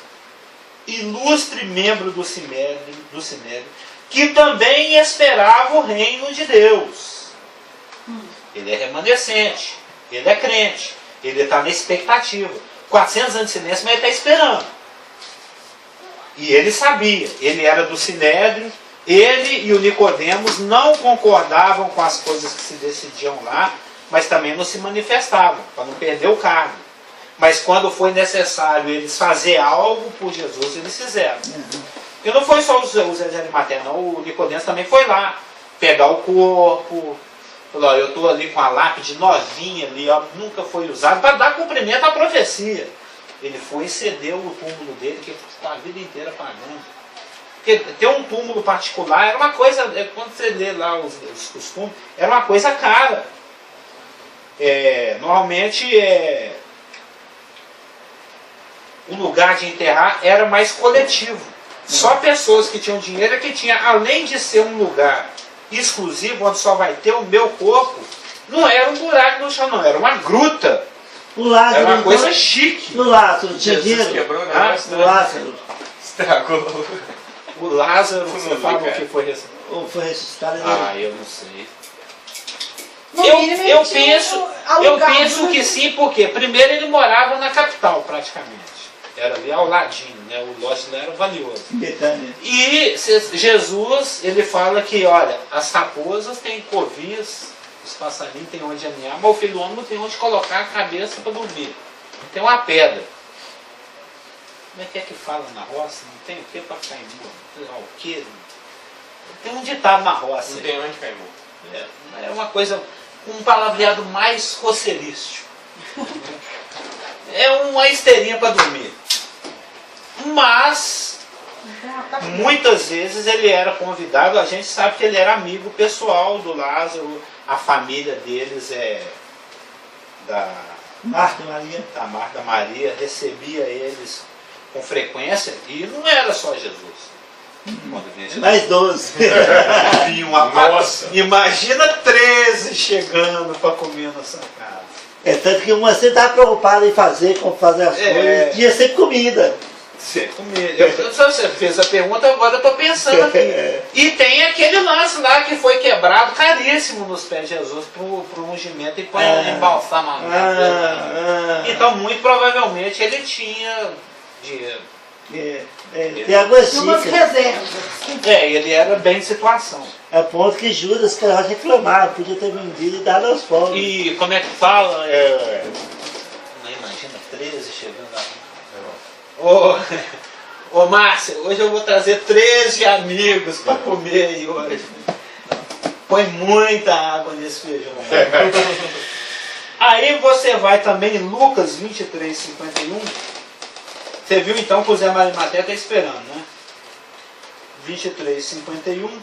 ilustre membro do Sinédrio, que também esperava o reino de Deus. Ele é remanescente, ele é crente, ele está na expectativa. 400 anos de silêncio, mas ele está esperando. E ele sabia, ele era do Sinédrio, ele e o Nicodemos não concordavam com as coisas que se decidiam lá, mas também não se manifestavam, para não perder o cargo. Mas quando foi necessário eles fazer algo por Jesus, eles fizeram. E não foi só o José de Arimateia, não. O Nicodemos também foi lá pegar o corpo. Falou, eu estou ali com a lápide novinha ali, nunca foi usado, para dar cumprimento à profecia. Ele foi e cedeu o túmulo dele, que ficou a vida inteira pagando. Porque ter um túmulo particular era uma coisa, quando você lê lá os costumes, era uma coisa cara. Normalmente o lugar de enterrar era mais coletivo. Só pessoas que tinham dinheiro é que tinha, além de ser um lugar exclusivo, onde só vai ter o meu corpo, não era um buraco no chão, não, era uma gruta. O Lázaro, era uma coisa chique. No Lázaro, tinha Jesus dinheiro? quebrou, né? O Lázaro. Estragou. O Lázaro, você fala o que foi ressuscitado? Ou foi ressuscitado? Eu não sei. No mínimo, ele tinha Eu penso que sim, porque primeiro ele morava na capital, praticamente. Era ali ao ladinho, né? O lote lá era valioso. Betânia. E Jesus, ele fala que, olha, as raposas têm covis, os passarinhos têm onde aninhar, mas o filho do homem não tem onde colocar a cabeça para dormir. Tem uma pedra. Como é que fala na roça? Não tem o que para ficar imune? O quê? Tem um ditado na roça. Não tem onde ficar imune. É uma coisa, um palavreado mais roceirístico. É uma esteirinha para dormir. Mas muitas vezes ele era convidado, a gente sabe que ele era amigo pessoal do Lázaro, a família deles da Marta Maria, recebia eles com frequência, e não era só Jesus. Mais 12. Nossa. Imagina 13 chegando para comer na sua casa. Tanto que uma sempre estava preocupada em fazer as coisas, tinha sempre comida. Sempre comida. Você fez a pergunta, agora eu estou pensando aqui. E tem aquele lance lá que foi quebrado caríssimo nos pés de Jesus para o ungimento e para embalsamar. Então, muito provavelmente, ele tinha dinheiro. Tem água chica. Umas reservas. Ele era bem de situação. É ponto que Judas que reclamava, podia ter vendido e dado aos pobres. E como é que fala? Não imagina Ô Márcia, hoje eu vou trazer 13 amigos para comer aí hoje. Põe muita água nesse feijão. Aí você vai também em Lucas 23, 51. Você viu então que o Zé Marimaté está esperando, né? 23, 51.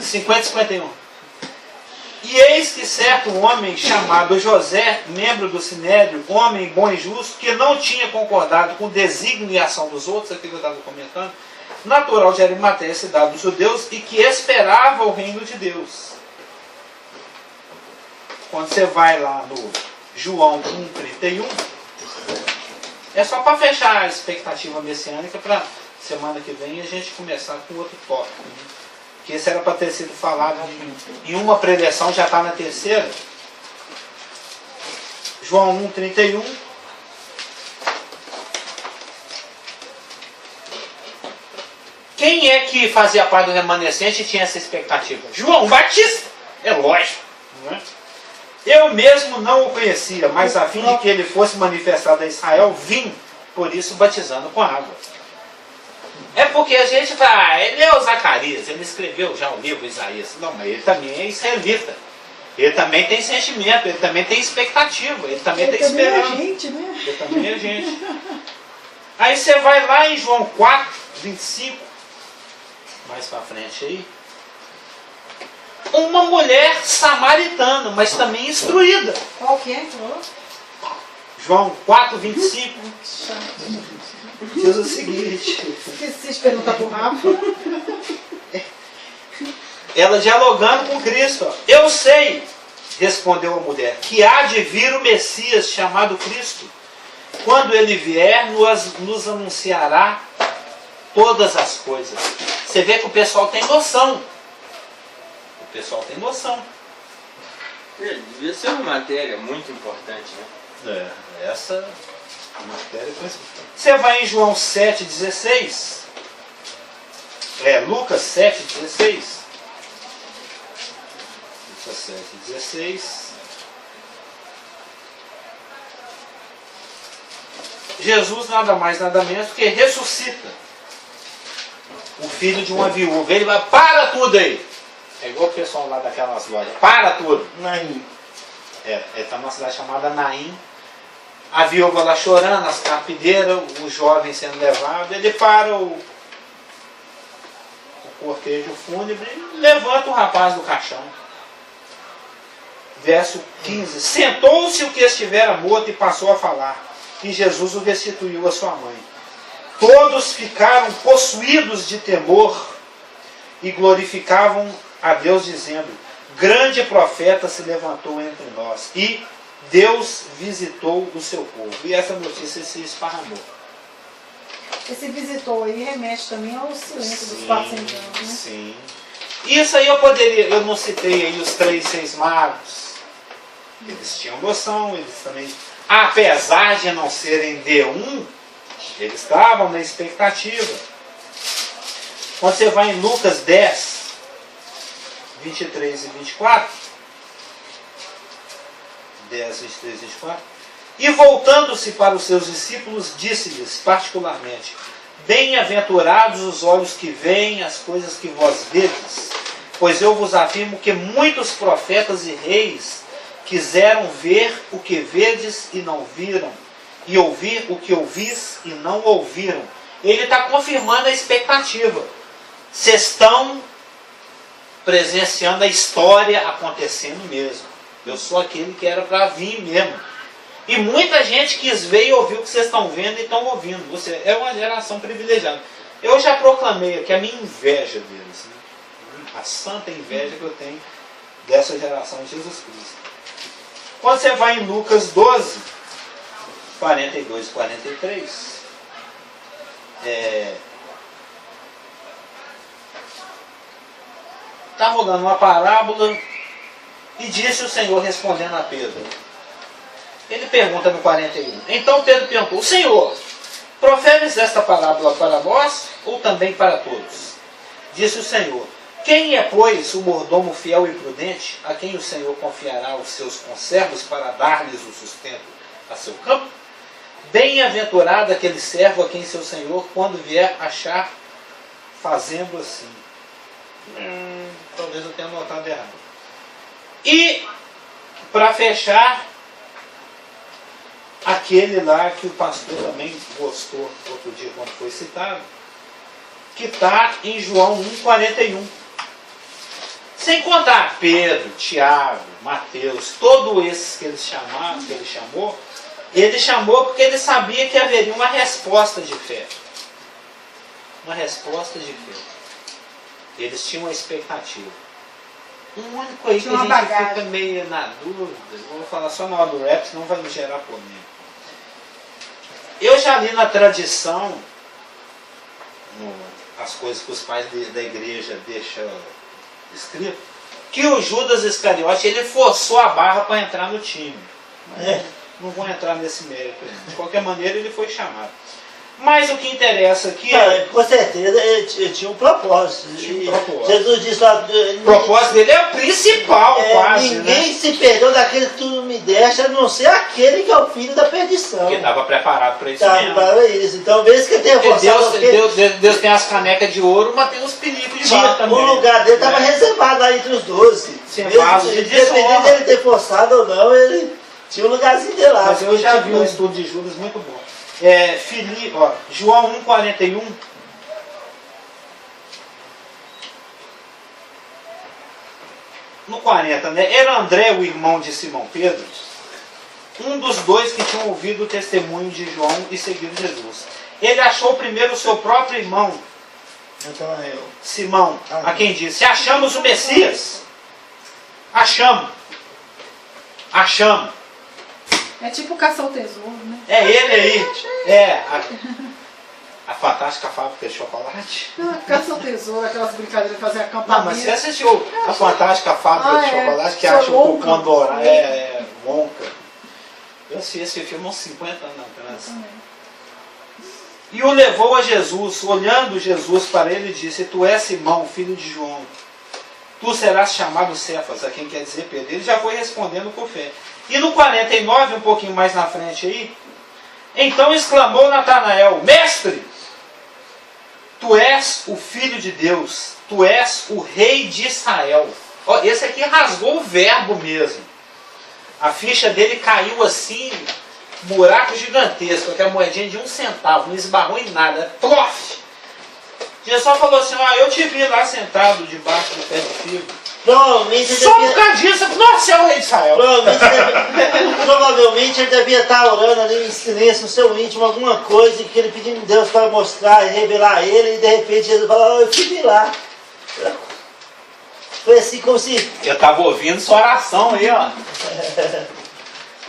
50, 51. E eis que certo homem chamado José, membro do Sinédrio, homem bom e justo, que não tinha concordado com o desígnio e ação dos outros, aquilo que eu estava comentando, natural de Arimateia, cidade dos judeus, e que esperava o reino de Deus. Quando você vai lá no João 1,31, é só para fechar a expectativa messiânica para semana que vem a gente começar com outro tópico. Né? Que esse era para ter sido falado em uma preleção, já está na terceira. João 1,31. Quem é que fazia parte do remanescente e tinha essa expectativa? João Batista, é lógico. Não é? Eu mesmo não o conhecia, mas a fim de que ele fosse manifestado a Israel, vim, por isso batizando com água. É porque a gente fala, ele é o Zacarias, ele escreveu já o livro Isaías. Não, mas ele também é israelita. Ele também tem sentimento, ele também tem expectativa, ele também está esperando. Ele também é gente, né? Ele também é gente. Aí você vai lá em João 4, 25, mais para frente aí. Uma mulher samaritana, mas também instruída. Qual que é? João 4, 25. Diz o seguinte. Esqueci de perguntar pro Rafa. Ela dialogando com Cristo. Ó. Eu sei, respondeu a mulher, que há de vir o Messias chamado Cristo. Quando ele vier, nos anunciará todas as coisas. Você vê que o pessoal tem noção. O pessoal tem noção. Devia ser uma matéria muito importante, né? Essa matéria principal. Você vai em João 7,16. Lucas 7,16. Lucas 7,16. Jesus nada mais, nada menos que ressuscita o filho de uma viúva. Ele vai, para tudo aí. É igual o pessoal lá daquelas lojas. Para tudo. Naim. Ele está numa cidade chamada Naim. A viúva lá chorando, as carpideiras, o jovem sendo levado. Ele para o cortejo fúnebre e levanta o rapaz do caixão. Verso 15. Sentou-se o que estivera morto e passou a falar. E Jesus o restituiu à sua mãe. Todos ficaram possuídos de temor e glorificavam a Deus, dizendo: grande profeta se levantou entre nós e Deus visitou o seu povo. E essa notícia se esparramou. Esse visitou aí remete também ao silêncio dos 400 anos, né? Sim. Isso aí eu não citei aí os 3 reis magos. Eles tinham noção, eles também, apesar de não serem D1, eles estavam na expectativa. Quando você vai em Lucas 10, 23 e 24, 10, 23 e 24, e voltando-se para os seus discípulos, disse-lhes particularmente: bem-aventurados os olhos que veem as coisas que vós vedes, pois eu vos afirmo que muitos profetas e reis quiseram ver o que vedes e não viram, e ouvir o que ouvis e não ouviram. Ele está confirmando a expectativa. Vocês estão presenciando a história acontecendo mesmo. Eu sou aquele que era para vir mesmo. E muita gente quis ver e ouvir o que vocês estão vendo e estão ouvindo. Você é uma geração privilegiada. Eu já proclamei aqui a minha inveja deles. Né? A santa inveja que eu tenho dessa geração de Jesus Cristo. Quando você vai em Lucas 12, 42 e 43, está rolando uma parábola e disse o Senhor respondendo a Pedro. Ele pergunta no 41. Então Pedro perguntou: Senhor, proferes esta parábola para nós ou também para todos? Disse o Senhor: Quem é, pois, o mordomo fiel e prudente, a quem o Senhor confiará os seus conservos para dar-lhes o sustento a seu campo? Bem-aventurado aquele servo a quem seu Senhor, quando vier, achar fazendo assim. Talvez eu tenha anotado errado. E, para fechar, aquele lá que o pastor também gostou outro dia quando foi citado, que está em João 1,41. Sem contar Pedro, Tiago, Mateus, todos esses que ele chamou porque ele sabia que haveria uma resposta de fé. Uma resposta de fé. Eles tinham uma expectativa. Um único aí que a gente fica meio na dúvida, vou falar só na hora do rap, senão vai me gerar polêmica. Eu já li na tradição, as coisas que os pais da igreja deixam escrito, que o Judas Iscariote ele forçou a barra para entrar no time. Não vou entrar nesse mérito. De qualquer maneira ele foi chamado. Mas o que interessa aqui com certeza ele tinha um propósito. Jesus disse lá, o propósito dele é o principal, quase. Ninguém se perdeu daquele que tu não me deste, a não ser aquele que é o filho da perdição. Porque estava preparado para isso mesmo. Para isso. Então, mesmo que ele tenha forçado... Deus tem as canecas de ouro, mas tem os perigos de barro também. O lugar dele estava reservado lá entre os 12. Independente dele ter forçado ou não, ele tinha um lugarzinho dele lá. Mas eu já vi um estudo de Judas muito bom. João 1,41. No 40, né? Era André, o irmão de Simão Pedro, um dos dois que tinham ouvido o testemunho de João e seguido Jesus. Ele achou primeiro o seu próprio irmão, Simão, a quem disse: achamos o Messias. Achamos. É tipo caçar o tesouro, né? É ele aí. A fantástica fábrica de chocolate. Caça o tesouro, aquelas brincadeiras de fazer acampamento. Não, mas você assistiu a fantástica fábrica de chocolate que acha o cocô dourado? Wonka. Eu assisti esse filme há uns 50 anos atrás. E o levou a Jesus. Olhando Jesus para ele, disse: tu és Simão, filho de João. Tu serás chamado Cefas, a quem quer dizer Pedro. Ele já foi respondendo com fé. E no 49, um pouquinho mais na frente aí, então exclamou Natanael: mestre, tu és o Filho de Deus, tu és o Rei de Israel. Ó, esse aqui rasgou o verbo mesmo. A ficha dele caiu assim, buraco gigantesco, aquela moedinha de 1 centavo, não esbarrou em nada. Plof! Jesus só falou assim: eu te vi lá sentado debaixo do pé de figo. Provavelmente só por causa disso, nossa, é o Rei de Israel. Provavelmente ele devia estar orando ali em silêncio, no seu íntimo, alguma coisa que ele pedindo a Deus para mostrar e revelar a ele, e de repente Jesus falou: eu te vi lá. Foi assim como se... Eu estava ouvindo sua oração aí, ó.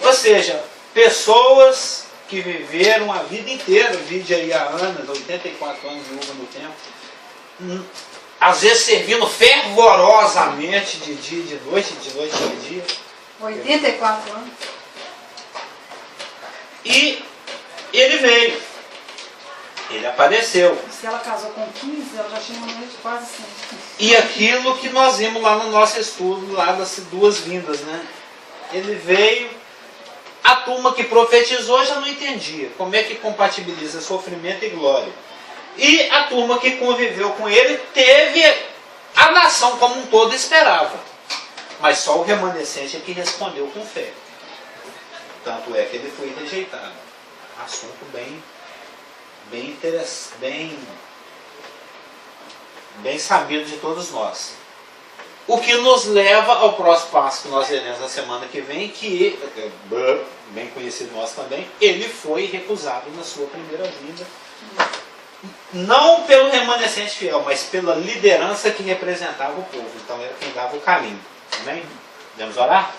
Ou seja, pessoas que viveram a vida inteira, vide aí a Ana, 84 anos viúva no tempo, às vezes servindo fervorosamente de dia e de noite de dia. 84 anos. E ele veio. Ele apareceu. Se ela casou com 15, ela já tinha uma noite quase 100. E aquilo que nós vimos lá no nosso estudo, lá das duas vindas, né? Ele veio, a turma que profetizou já não entendia como é que compatibiliza sofrimento e glória. E a turma que conviveu com ele teve, a nação como um todo esperava. Mas só o remanescente é que respondeu com fé. Tanto é que ele foi rejeitado. Assunto bem interessante, bem sabido de todos nós. O que nos leva ao próximo passo que nós veremos na semana que vem, que, bem conhecido nós também, ele foi recusado na sua primeira vinda. Não pelo remanescente fiel, mas pela liderança que representava o povo. Então era quem dava o caminho. Amém? Podemos orar?